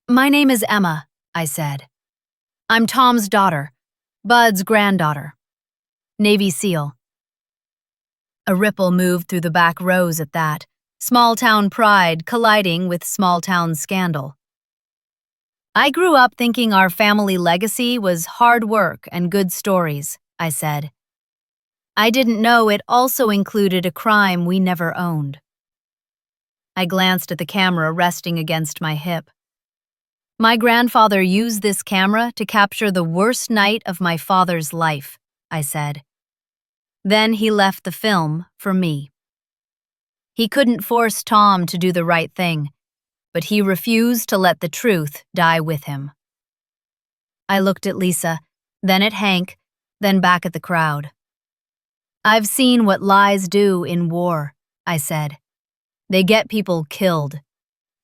My name is Emma, I said. I'm Tom's daughter, Bud's granddaughter. Navy SEAL. A ripple moved through the back rows at that, small-town pride colliding with small-town scandal. I grew up thinking our family legacy was hard work and good stories, I said. I didn't know it also included a crime we never owned. I glanced at the camera resting against my hip. My grandfather used this camera to capture the worst night of my father's life, I said. Then he left the film for me. He couldn't force Tom to do the right thing, but he refused to let the truth die with him. I looked at Lisa, then at Hank, then back at the crowd. I've seen what lies do in war, I said. They get people killed.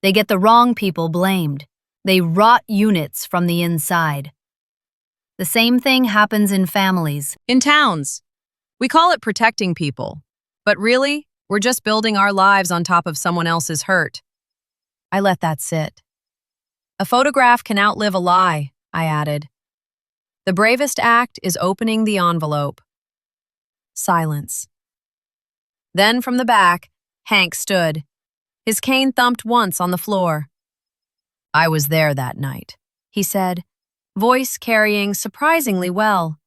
They get the wrong people blamed. They rot units from the inside. The same thing happens in families. In towns. We call it protecting people. But really, we're just building our lives on top of someone else's hurt. I let that sit. A photograph can outlive a lie, I added. The bravest act is opening the envelope. Silence. Then from the back, Hank stood. His cane thumped once on the floor. "I was there that night," he said, voice carrying surprisingly well.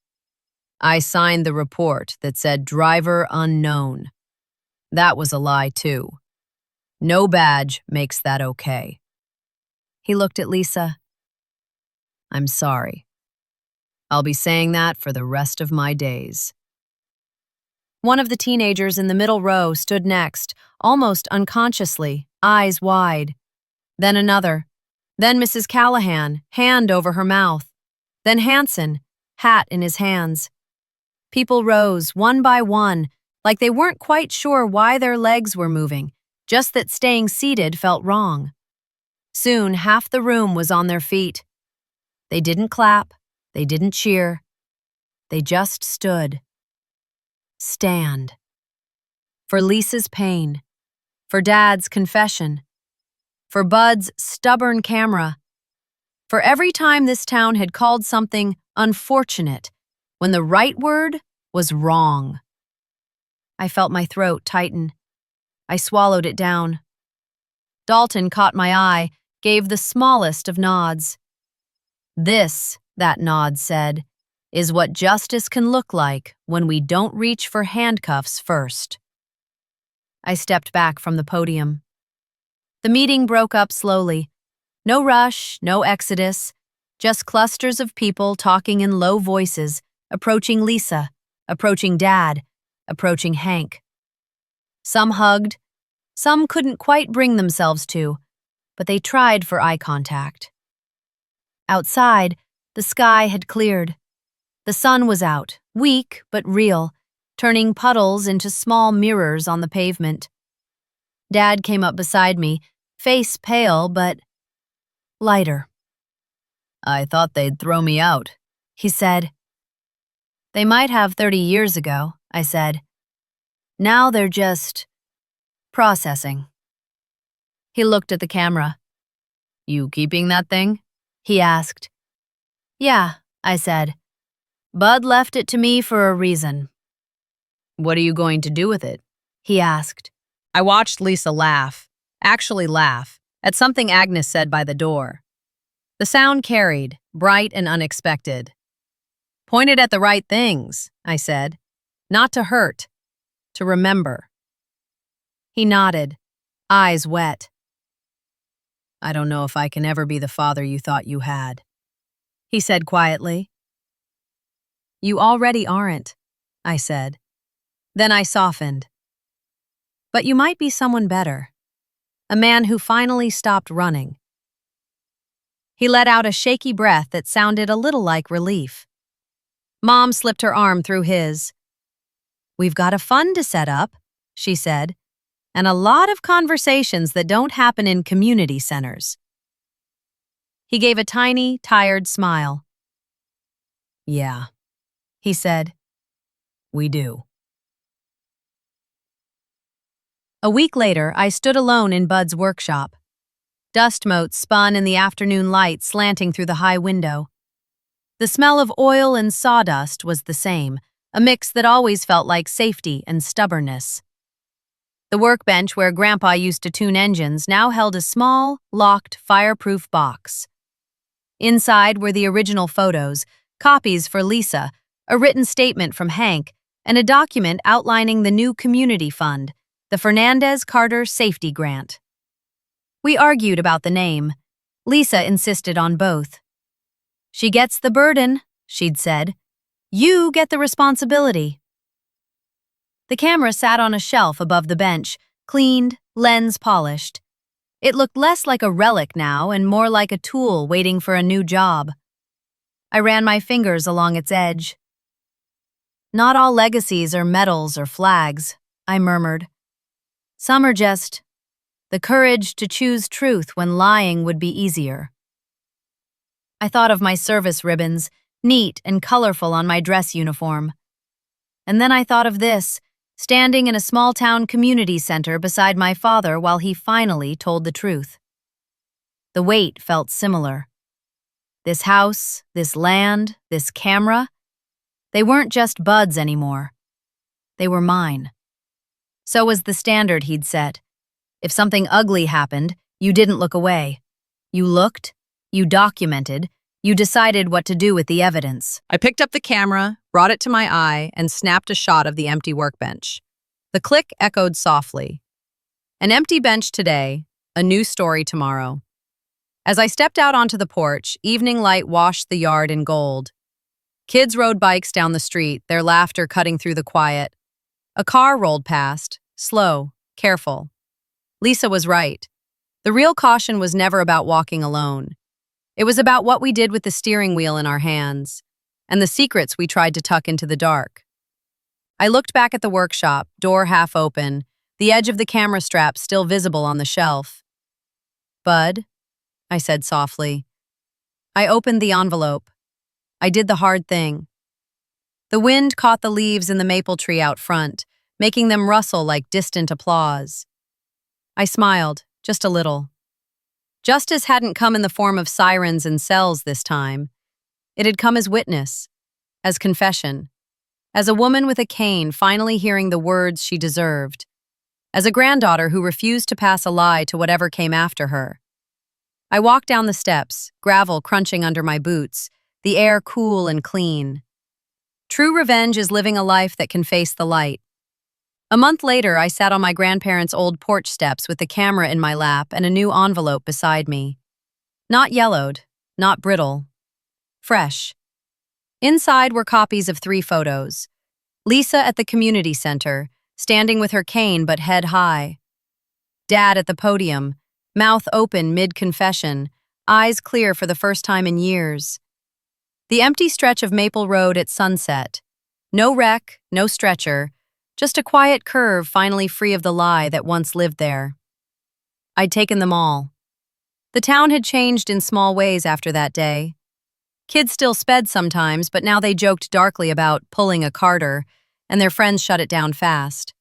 "I signed the report that said driver unknown. That was a lie, too. No badge makes that okay." He looked at Lisa. "I'm sorry. I'll be saying that for the rest of my days." One of the teenagers in the middle row stood next, almost unconsciously, eyes wide. Then another. Then Mrs. Callahan, hand over her mouth. Then Hanson, hat in his hands. People rose, one by one, like they weren't quite sure why their legs were moving, just that staying seated felt wrong. Soon, half the room was on their feet. They didn't clap. They didn't cheer. They just stood. Stand. For Lisa's pain. For Dad's confession. For Bud's stubborn camera. For every time this town had called something unfortunate when the right word was wrong. I felt my throat tighten. I swallowed it down. Dalton caught my eye, gave the smallest of nods. "This," that nod said, "is what justice can look like when we don't reach for handcuffs first." I stepped back from the podium. The meeting broke up slowly. No rush, no exodus, just clusters of people talking in low voices, approaching Lisa, approaching Dad, approaching Hank. Some hugged, some couldn't quite bring themselves to, but they tried for eye contact. Outside, the sky had cleared. The sun was out, weak but real, turning puddles into small mirrors on the pavement. Dad came up beside me, face pale but lighter. "I thought they'd throw me out," he said. "They might have 30 years ago," I said. "Now they're just processing." He looked at the camera. "You keeping that thing?" he asked. "Yeah," I said. "Bud left it to me for a reason." "What are you going to do with it?" he asked. I watched Lisa laugh, actually laugh, at something Agnes said by the door. The sound carried, bright and unexpected. "Point it at the right things," I said. "Not to hurt, to remember." He nodded, eyes wet. "I don't know if I can ever be the father you thought you had," he said quietly. "You already aren't," I said. Then I softened. "But you might be someone better. A man who finally stopped running." He let out a shaky breath that sounded a little like relief. Mom slipped her arm through his. "We've got a fund to set up," she said, "and a lot of conversations that don't happen in community centers." He gave a tiny, tired smile. "Yeah," he said, "we do." A week later, I stood alone in Bud's workshop. Dust motes spun in the afternoon light slanting through the high window. The smell of oil and sawdust was the same, a mix that always felt like safety and stubbornness. The workbench where Grandpa used to tune engines now held a small, locked, fireproof box. Inside were the original photos, copies for Lisa, a written statement from Hank, and a document outlining the new community fund, the Fernandez-Carter Safety Grant. We argued about the name. Lisa insisted on both. "She gets the burden," she'd said. "You get the responsibility." The camera sat on a shelf above the bench, cleaned, lens polished. It looked less like a relic now and more like a tool waiting for a new job. I ran my fingers along its edge. "Not all legacies are medals or flags," I murmured. "Some are just the courage to choose truth when lying would be easier." I thought of my service ribbons, neat and colorful on my dress uniform. And then I thought of this, standing in a small-town community center beside my father while he finally told the truth. The weight felt similar. This house, this land, this camera, they weren't just Bud's anymore. They were mine. So was the standard he'd set. If something ugly happened, you didn't look away. You looked, you documented, you decided what to do with the evidence. I picked up the camera, brought it to my eye, and snapped a shot of the empty workbench. The click echoed softly. An empty bench today, a new story tomorrow. As I stepped out onto the porch, evening light washed the yard in gold. Kids rode bikes down the street, their laughter cutting through the quiet. A car rolled past, slow, careful. Lisa was right. The real caution was never about walking alone. It was about what we did with the steering wheel in our hands, and the secrets we tried to tuck into the dark. I looked back at the workshop, door half open, the edge of the camera strap still visible on the shelf. "Bud," I said softly. I opened the envelope. I did the hard thing. The wind caught the leaves in the maple tree out front, making them rustle like distant applause. I smiled, just a little. Justice hadn't come in the form of sirens and cells this time. It had come as witness, as confession, as a woman with a cane finally hearing the words she deserved, as a granddaughter who refused to pass a lie to whatever came after her. I walked down the steps, gravel crunching under my boots, the air cool and clean. True revenge is living a life that can face the light. A month later, I sat on my grandparents' old porch steps with the camera in my lap and a new envelope beside me. Not yellowed, not brittle. Fresh. Inside were copies of 3 photos. Lisa at the community center, standing with her cane but head high. Dad at the podium, mouth open mid-confession, eyes clear for the first time in years. The empty stretch of Maple Road at sunset. No wreck, no stretcher, just a quiet curve finally free of the lie that once lived there. I'd taken them all. The town had changed in small ways after that day. Kids still sped sometimes, but now they joked darkly about pulling a Carter, and their friends shut it down fast.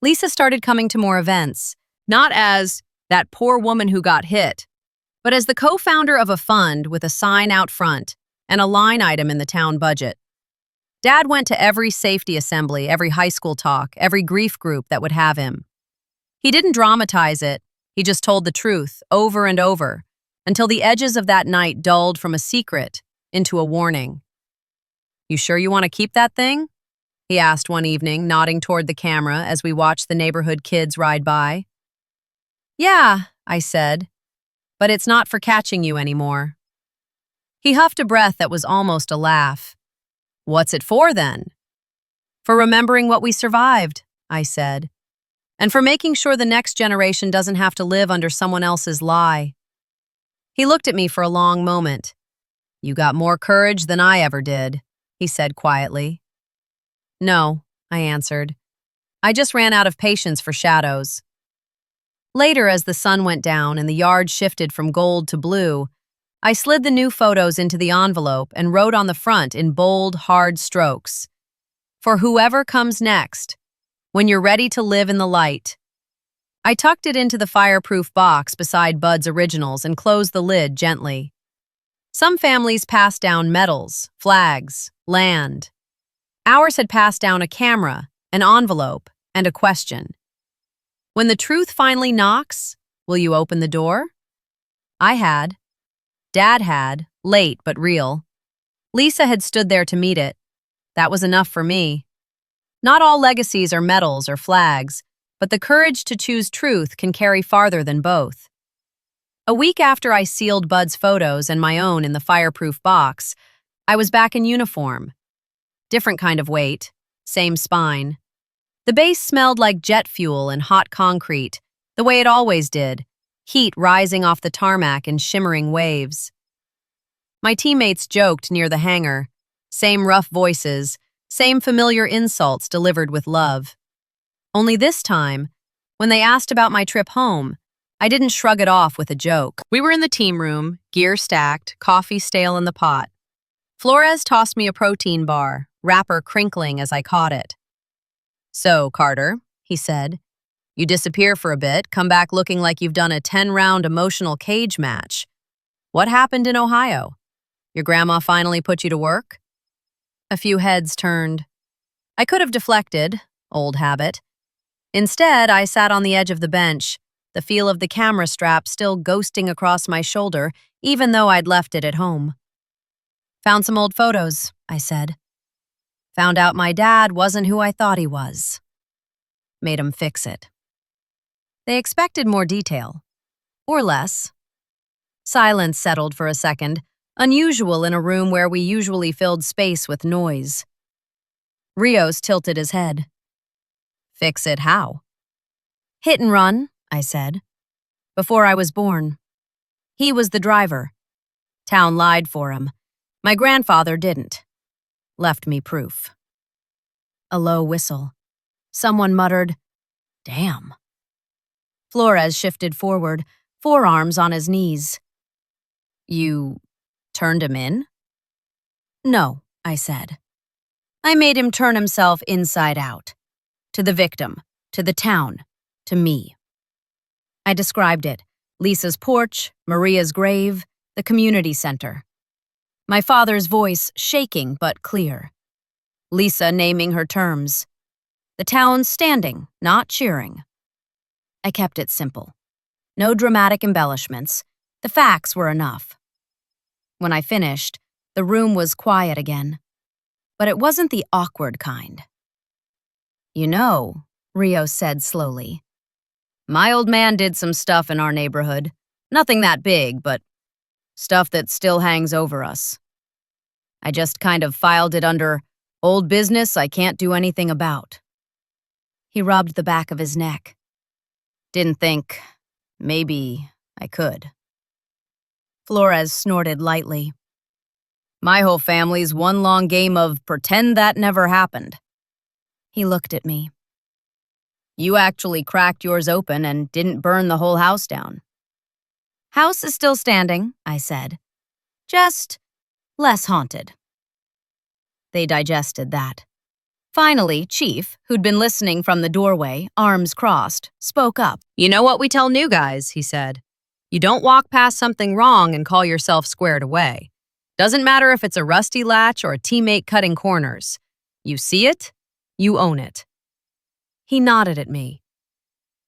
Lisa started coming to more events, not as that poor woman who got hit, but as the co-founder of a fund with a sign out front and a line item in the town budget. Dad went to every safety assembly, every high school talk, every grief group that would have him. He didn't dramatize it, he just told the truth over and over, until the edges of that night dulled from a secret into a warning. "You sure you want to keep that thing?" he asked one evening, nodding toward the camera as we watched the neighborhood kids ride by. "Yeah," I said, "but it's not for catching you anymore." He huffed a breath that was almost a laugh. "What's it for, then?" "For remembering what we survived," I said, "and for making sure the next generation doesn't have to live under someone else's lie." He looked at me for a long moment. "You got more courage than I ever did," he said quietly. "No," I answered. "I just ran out of patience for shadows." Later, as the sun went down and the yard shifted from gold to blue, I slid the new photos into the envelope and wrote on the front in bold, hard strokes, "For whoever comes next, when you're ready to live in the light." I tucked it into the fireproof box beside Bud's originals and closed the lid gently. Some families passed down medals, flags, land. Ours had passed down a camera, an envelope, and a question. When the truth finally knocks, will you open the door? I had. Dad had, late but real. Lisa had stood there to meet it. That was enough for me. Not all legacies are medals or flags, but the courage to choose truth can carry farther than both. A week after I sealed Bud's photos and my own in the fireproof box, I was back in uniform. Different kind of weight, same spine. The base smelled like jet fuel and hot concrete, the way it always did, heat rising off the tarmac in shimmering waves. My teammates joked near the hangar, same rough voices, same familiar insults delivered with love. Only this time, when they asked about my trip home, I didn't shrug it off with a joke. We were in the team room, gear stacked, coffee stale in the pot. Flores tossed me a protein bar, wrapper crinkling as I caught it. "So, Carter," he said, "you disappear for a bit, come back looking like you've done a 10-round emotional cage match. What happened in Ohio? Your grandma finally put you to work?" A few heads turned. I could have deflected, old habit. Instead, I sat on the edge of the bench, the feel of the camera strap still ghosting across my shoulder, even though I'd left it at home. Found some old photos, I said. Found out my dad wasn't who I thought he was. Made him fix it. They expected more detail. Or less. Silence settled for a second, unusual in a room where we usually filled space with noise. Rios tilted his head. Fix it how? Hit and run, I said. Before I was born. He was the driver. Town lied for him. My grandfather didn't. Left me proof. A low whistle. Someone muttered, "Damn." Flores shifted forward, forearms on his knees. You turned him in? No, I said. I made him turn himself inside out. To the victim, to the town, to me. I described it. Lisa's porch, Maria's grave, the community center. My father's voice shaking but clear. Lisa naming her terms. The town standing, not cheering. I kept it simple. No dramatic embellishments. The facts were enough. When I finished, the room was quiet again. But it wasn't the awkward kind. You know, Rios said slowly, my old man did some stuff in our neighborhood. Nothing that big, but stuff that still hangs over us. I just kind of filed it under old business I can't do anything about. He rubbed the back of his neck. Didn't think, maybe I could. Flores snorted lightly. My whole family's one long game of pretend that never happened. He looked at me. You actually cracked yours open and didn't burn the whole house down. House is still standing, I said. Just less haunted. They digested that. Finally, Chief, who'd been listening from the doorway, arms crossed, spoke up. You know what we tell new guys, he said. You don't walk past something wrong and call yourself squared away. Doesn't matter if it's a rusty latch or a teammate cutting corners. You see it, you own it. He nodded at me.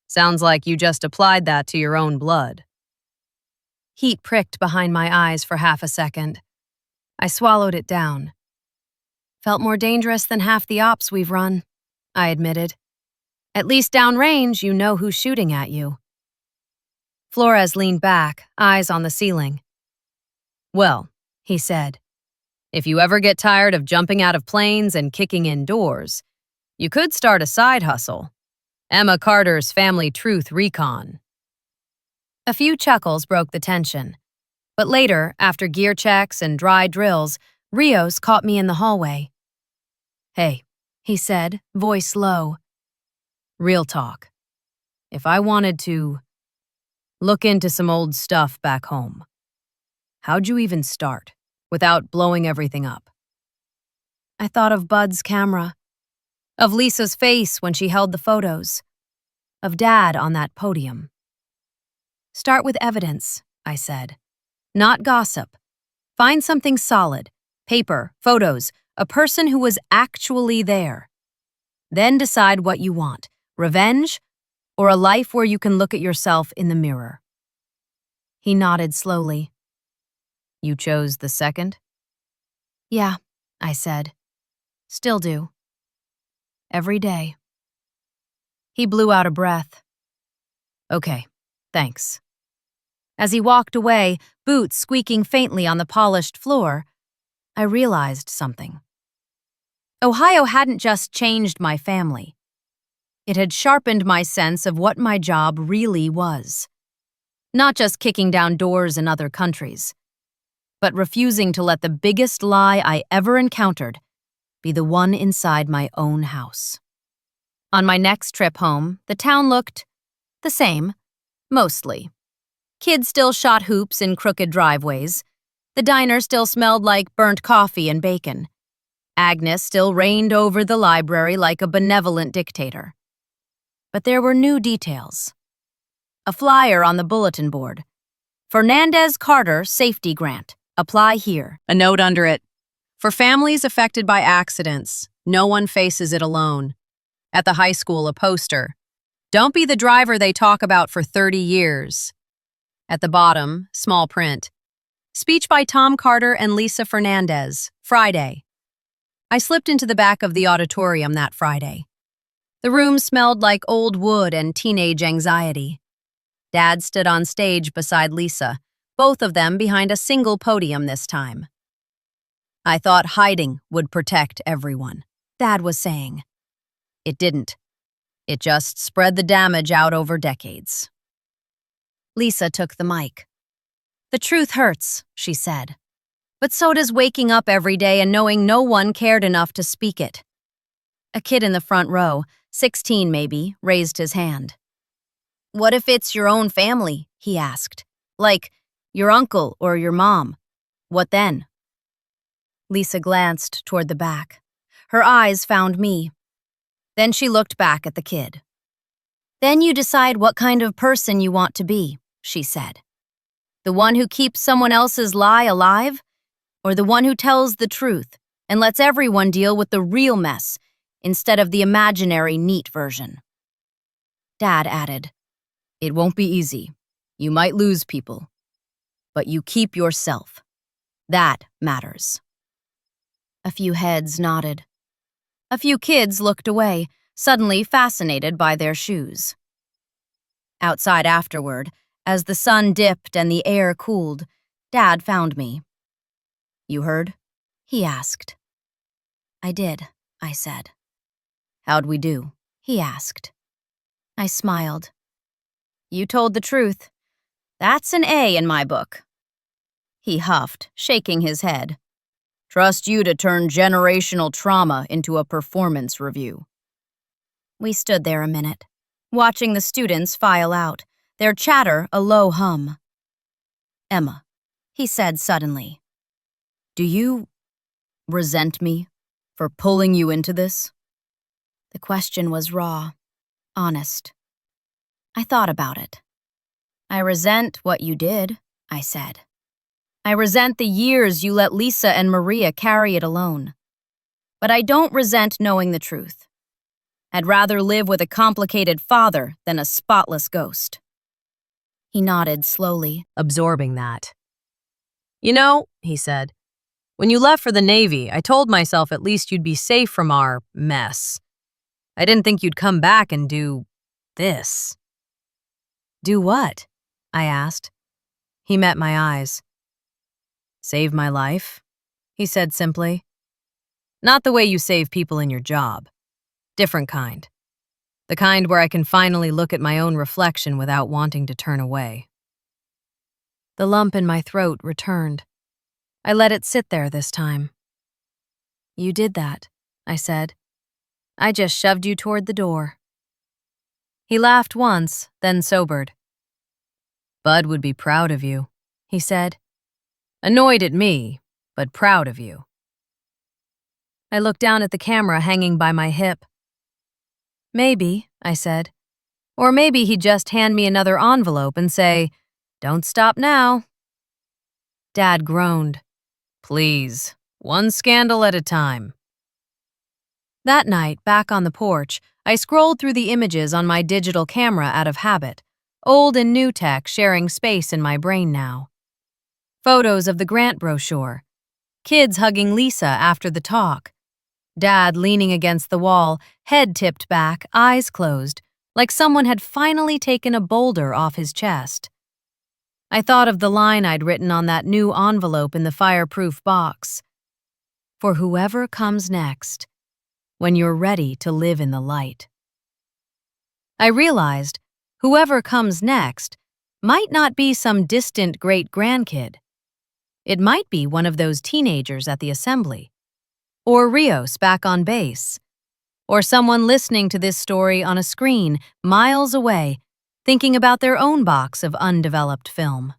Sounds like you just applied that to your own blood. Heat pricked behind my eyes for half a second. I swallowed it down. Felt more dangerous than half the ops we've run, I admitted. At least downrange, you know who's shooting at you. Flores leaned back, eyes on the ceiling. Well, he said, if you ever get tired of jumping out of planes and kicking in doors, you could start a side hustle. Emma Carter's Family Truth Recon. A few chuckles broke the tension. But later, after gear checks and dry drills, Rios caught me in the hallway. Hey, he said, voice low. Real talk. If I wanted to look into some old stuff back home, how'd you even start without blowing everything up? I thought of Bud's camera, of Lisa's face when she held the photos, of Dad on that podium. Start with evidence, I said. Not gossip. Find something solid. Paper, photos, a person who was actually there. Then decide what you want, revenge or a life where you can look at yourself in the mirror. He nodded slowly. You chose the second? Yeah, I said. Still do. Every day. He blew out a breath. Okay, thanks. As he walked away, boots squeaking faintly on the polished floor, I realized something. Ohio hadn't just changed my family. It had sharpened my sense of what my job really was. Not just kicking down doors in other countries, but refusing to let the biggest lie I ever encountered be the one inside my own house. On my next trip home, the town looked the same, mostly. Kids still shot hoops in crooked driveways. The diner still smelled like burnt coffee and bacon. Agnes still reigned over the library like a benevolent dictator. But there were new details. A flyer on the bulletin board. Fernandez Carter Safety Grant. Apply here. A note under it. For families affected by accidents, no one faces it alone. At the high school, a poster. Don't be the driver they talk about for 30 years. At the bottom, small print. Speech by Tom Carter and Lisa Fernandez, Friday. I slipped into the back of the auditorium that Friday. The room smelled like old wood and teenage anxiety. Dad stood on stage beside Lisa, both of them behind a single podium this time. I thought hiding would protect everyone, Dad was saying. It didn't. It just spread the damage out over decades. Lisa took the mic. "The truth hurts," she said. "But so does waking up every day and knowing no one cared enough to speak it." A kid in the front row, 16 maybe, raised his hand. "What if it's your own family?" he asked. "Like your uncle or your mom. What then?" Lisa glanced toward the back. Her eyes found me. Then she looked back at the kid. "Then you decide what kind of person you want to be," she said. "The one who keeps someone else's lie alive? Or the one who tells the truth and lets everyone deal with the real mess instead of the imaginary neat version?" Dad added, "It won't be easy. You might lose people. But you keep yourself. That matters." A few heads nodded. A few kids looked away, suddenly fascinated by their shoes. Outside afterward, as the sun dipped and the air cooled, Dad found me. "You heard?" he asked. "I did," I said. "How'd we do?" he asked. I smiled. "You told the truth. That's an A in my book." He huffed, shaking his head. "Trust you to turn generational trauma into a performance review." We stood there a minute, watching the students file out, their chatter a low hum. "Emma," he said suddenly, "do you resent me for pulling you into this?" The question was raw, honest. I thought about it. "I resent what you did," I said. "I resent the years you let Lisa and Maria carry it alone. But I don't resent knowing the truth. I'd rather live with a complicated father than a spotless ghost." He nodded slowly, absorbing that. "You know," he said, "when you left for the Navy, I told myself at least you'd be safe from our mess. I didn't think you'd come back and do this." "Do what?" I asked. He met my eyes. "Save my life," he said simply. "Not the way you save people in your job. Different kind. The kind where I can finally look at my own reflection without wanting to turn away." The lump in my throat returned. I let it sit there this time. "You did that," I said. "I just shoved you toward the door." He laughed once, then sobered. "Bud would be proud of you," he said. "Annoyed at me, but proud of you." I looked down at the camera hanging by my hip. "Maybe," I said. "Or maybe he'd just hand me another envelope and say, 'Don't stop now.'" Dad groaned. "Please, one scandal at a time." That night, back on the porch, I scrolled through the images on my digital camera out of habit, old and new tech sharing space in my brain now. Photos of the grant brochure, kids hugging Lisa after the talk, Dad leaning against the wall, head tipped back, eyes closed, like someone had finally taken a boulder off his chest. I thought of the line I'd written on that new envelope in the fireproof box. "For whoever comes next, when you're ready to live in the light." I realized whoever comes next might not be some distant great-grandkid. It might be one of those teenagers at the assembly, or Rios back on base, or someone listening to this story on a screen miles away, thinking about their own box of undeveloped film.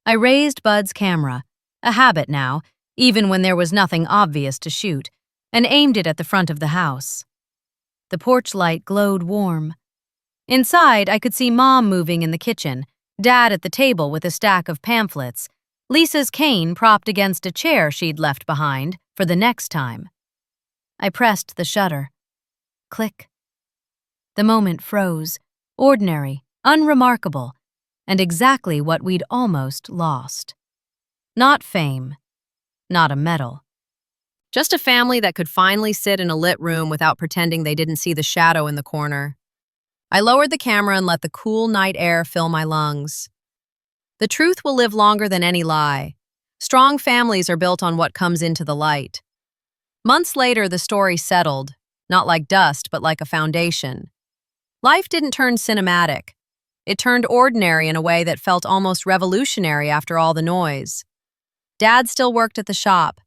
I raised Bud's camera, a habit now, even when there was nothing obvious to shoot, and aimed it at the front of the house. The porch light glowed warm. Inside, I could see Mom moving in the kitchen, Dad at the table with a stack of pamphlets, Lisa's cane propped against a chair she'd left behind for the next time. I pressed the shutter. Click. The moment froze, ordinary, unremarkable, and exactly what we'd almost lost. Not fame, not a medal. Just a family that could finally sit in a lit room without pretending they didn't see the shadow in the corner. I lowered the camera and let the cool night air fill my lungs. The truth will live longer than any lie. Strong families are built on what comes into the light. Months later, the story settled, not like dust, but like a foundation. Life didn't turn cinematic. It turned ordinary in a way that felt almost revolutionary after all the noise. Dad still worked at the shop.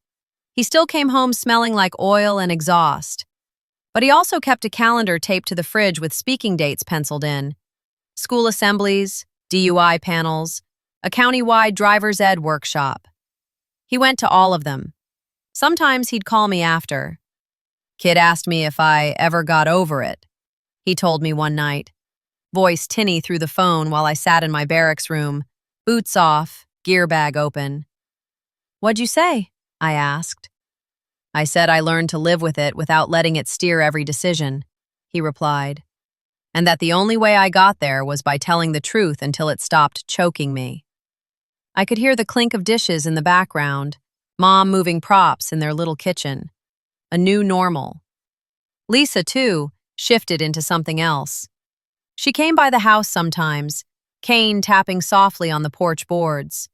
He still came home smelling like oil and exhaust. But he also kept a calendar taped to the fridge with speaking dates penciled in. School assemblies, DUI panels, a county-wide driver's ed workshop. He went to all of them. Sometimes he'd call me after. "Kid asked me if I ever got over it," he told me one night, voice tinny through the phone while I sat in my barracks room, boots off, gear bag open. "What'd you say?" I asked. "I said I learned to live with it without letting it steer every decision," he replied, "and that the only way I got there was by telling the truth until it stopped choking me." I could hear the clink of dishes in the background, Mom moving props in their little kitchen. A new normal. Lisa, too, shifted into something else. She came by the house sometimes, cane tapping softly on the porch boards.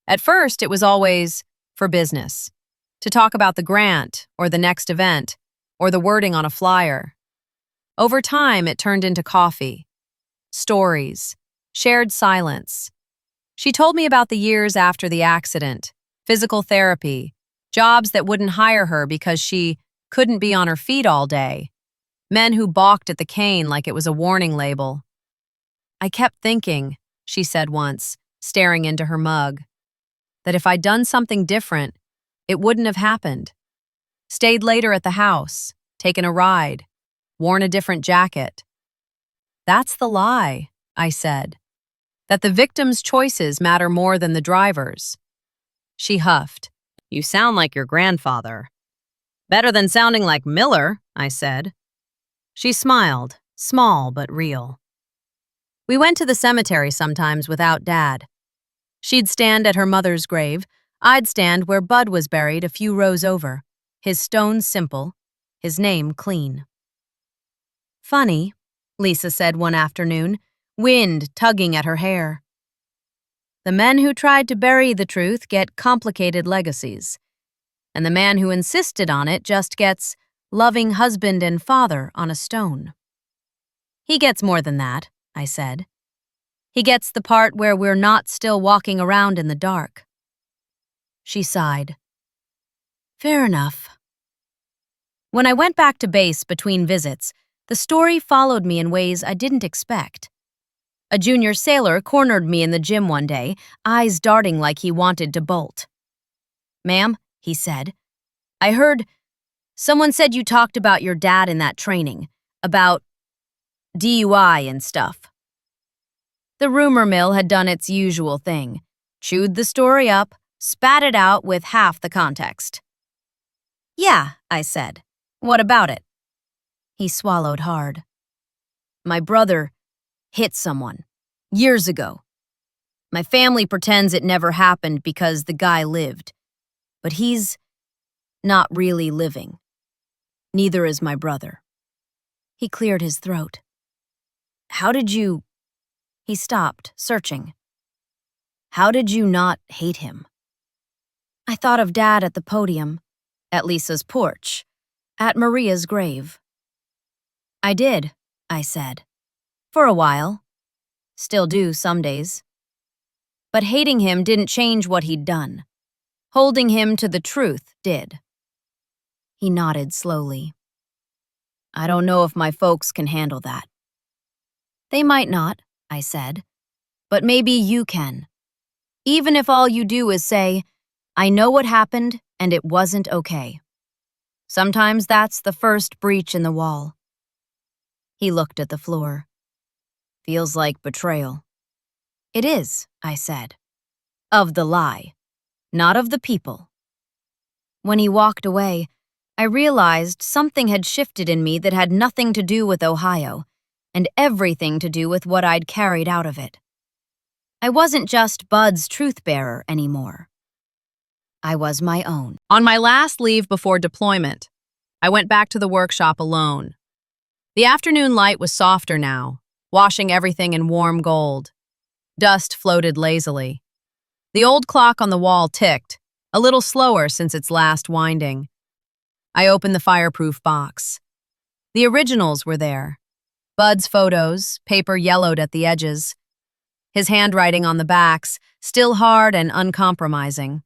At first, it was always for business, to talk about the grant or the next event or the wording on a flyer. Over time, it turned into coffee, stories, shared silence. She told me about the years after the accident, physical therapy, jobs that wouldn't hire her because she couldn't be on her feet all day, men who balked at the cane like it was a warning label. "I kept thinking," she said once, staring into her mug, "that if I'd done something different, it wouldn't have happened. Stayed later at the house, taken a ride, worn a different jacket." "That's the lie," I said, "that the victim's choices matter more than the driver's." She huffed. "You sound like your grandfather." "Better than sounding like Miller," I said. She smiled, small but real. We went to the cemetery sometimes without Dad. She'd stand at her mother's grave. I'd stand where Bud was buried a few rows over, his stones simple, his name clean. "Funny," Lisa said one afternoon, wind tugging at her hair. "The men who tried to bury the truth get complicated legacies, and the man who insisted on it just gets loving husband and father on a stone." "He gets more than that," I said. "He gets the part where we're not still walking around in the dark." She sighed. "Fair enough." When I went back to base between visits, the story followed me in ways I didn't expect. A junior sailor cornered me in the gym one day, eyes darting like he wanted to bolt. "Ma'am," he said, "I heard someone said you talked about your dad in that training, about DUI and stuff." The rumor mill had done its usual thing, chewed the story up, spat it out with half the context. "Yeah," I said. "What about it?" He swallowed hard. "My brother hit someone, years ago. My family pretends it never happened because the guy lived. But he's not really living. Neither is my brother." He cleared his throat. "How did you—" He stopped, searching. "How did you not hate him?" I thought of Dad at the podium, at Lisa's porch, at Maria's grave. "I did," I said. "For a while. Still do some days. But hating him didn't change what he'd done. Holding him to the truth did." He nodded slowly. "I don't know if my folks can handle that." "They might not," I said. "But maybe you can. Even if all you do is say, 'I know what happened and it wasn't okay.' Sometimes that's the first breach in the wall." He looked at the floor. "Feels like betrayal." "It is," I said. "Of the lie, not of the people." When he walked away, I realized something had shifted in me that had nothing to do with Ohio, and everything to do with what I'd carried out of it. I wasn't just Bud's truth-bearer anymore. I was my own. On my last leave before deployment, I went back to the workshop alone. The afternoon light was softer now, washing everything in warm gold. Dust floated lazily. The old clock on the wall ticked, a little slower since its last winding. I opened the fireproof box. The originals were there. Bud's photos, paper yellowed at the edges. His handwriting on the backs, still hard and uncompromising.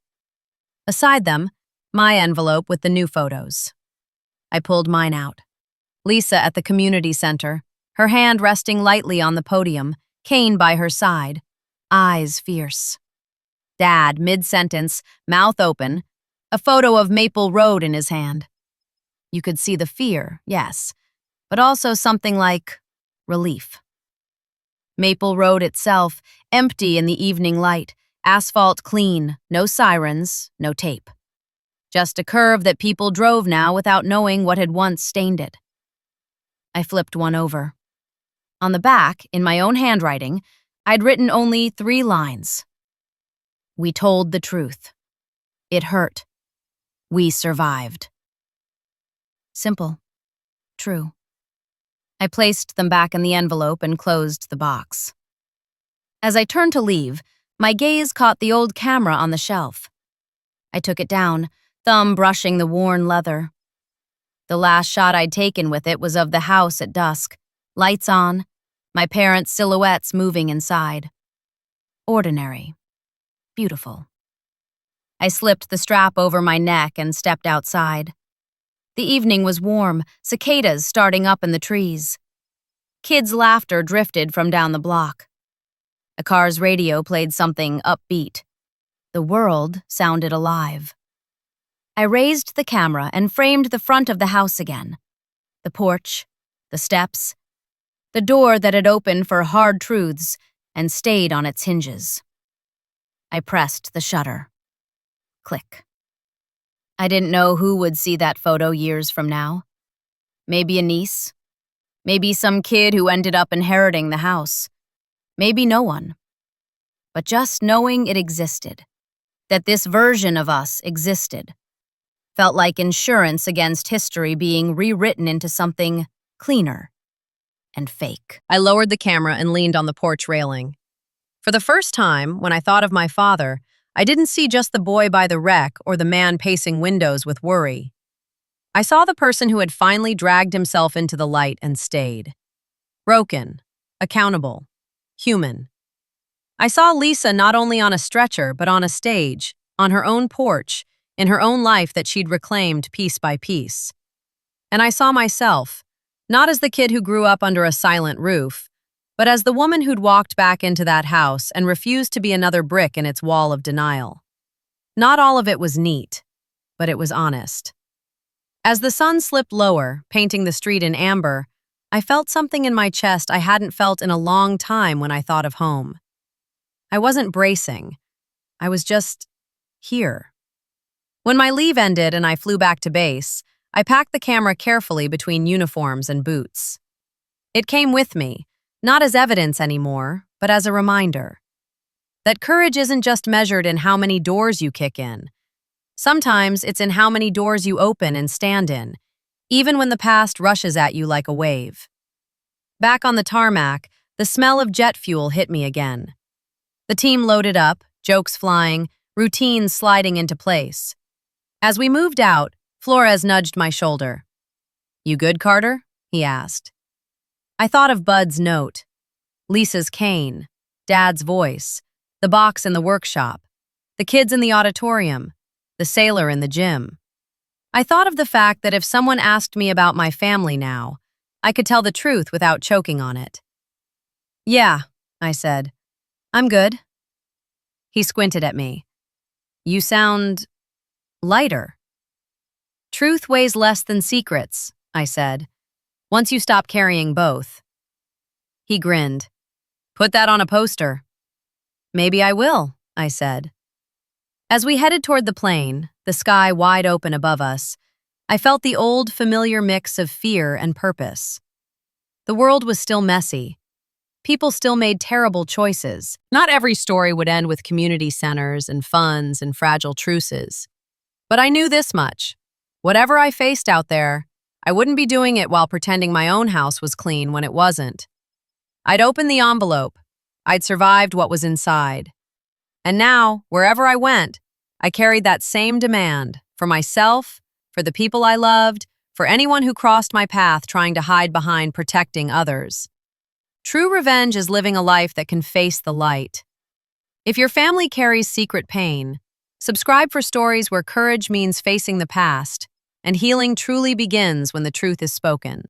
Beside them, my envelope with the new photos. I pulled mine out. Lisa at the community center, her hand resting lightly on the podium, cane by her side, eyes fierce. Dad, mid-sentence, mouth open, a photo of Maple Road in his hand. You could see the fear, yes, but also something like relief. Maple Road itself, empty in the evening light, asphalt clean, no sirens, no tape. Just a curve that people drove now without knowing what had once stained it. I flipped one over. On the back, in my own handwriting, I'd written only 3 lines. We told the truth. It hurt. We survived. Simple. True. I placed them back in the envelope and closed the box. As I turned to leave, my gaze caught the old camera on the shelf. I took it down, thumb brushing the worn leather. The last shot I'd taken with it was of the house at dusk, lights on, my parents' silhouettes moving inside. Ordinary. Beautiful. I slipped the strap over my neck and stepped outside. The evening was warm, cicadas starting up in the trees. Kids' laughter drifted from down the block. A car's radio played something upbeat. The world sounded alive. I raised the camera and framed the front of the house again. The porch, the steps, the door that had opened for hard truths and stayed on its hinges. I pressed the shutter. Click. I didn't know who would see that photo years from now. Maybe a niece. Maybe some kid who ended up inheriting the house. Maybe no one. But just knowing it existed, that this version of us existed, felt like insurance against history being rewritten into something cleaner and fake. I lowered the camera and leaned on the porch railing. For the first time, when I thought of my father, I didn't see just the boy by the wreck or the man pacing windows with worry. I saw the person who had finally dragged himself into the light and stayed. Broken, accountable, human. I saw Lisa not only on a stretcher, but on a stage, on her own porch, in her own life that she'd reclaimed piece by piece. And I saw myself, not as the kid who grew up under a silent roof, but as the woman who'd walked back into that house and refused to be another brick in its wall of denial. Not all of it was neat, but it was honest. As the sun slipped lower, painting the street in amber, I felt something in my chest I hadn't felt in a long time when I thought of home. I wasn't bracing. I was just here. When my leave ended and I flew back to base, I packed the camera carefully between uniforms and boots. It came with me, not as evidence anymore, but as a reminder. That courage isn't just measured in how many doors you kick in. Sometimes it's in how many doors you open and stand in, even when the past rushes at you like a wave. Back on the tarmac, the smell of jet fuel hit me again. The team loaded up, jokes flying, routines sliding into place. As we moved out, Flores nudged my shoulder. "You good, Carter?" he asked. I thought of Bud's note, Lisa's cane, Dad's voice, the box in the workshop, the kids in the auditorium, the sailor in the gym. I thought of the fact that if someone asked me about my family now, I could tell the truth without choking on it. "Yeah," I said. "I'm good." He squinted at me. "You sound lighter." "Truth weighs less than secrets," I said. "Once you stop carrying both." He grinned. "Put that on a poster." "Maybe I will," I said. As we headed toward the plane, the sky wide open above us, I felt the old familiar mix of fear and purpose. The world was still messy. People still made terrible choices. Not every story would end with community centers and funds and fragile truces. But I knew this much. Whatever I faced out there, I wouldn't be doing it while pretending my own house was clean when it wasn't. I'd opened the envelope. I'd survived what was inside. And now, wherever I went, I carried that same demand for myself, for the people I loved, for anyone who crossed my path trying to hide behind protecting others. True revenge is living a life that can face the light. If your family carries secret pain, subscribe for stories where courage means facing the past, and healing truly begins when the truth is spoken.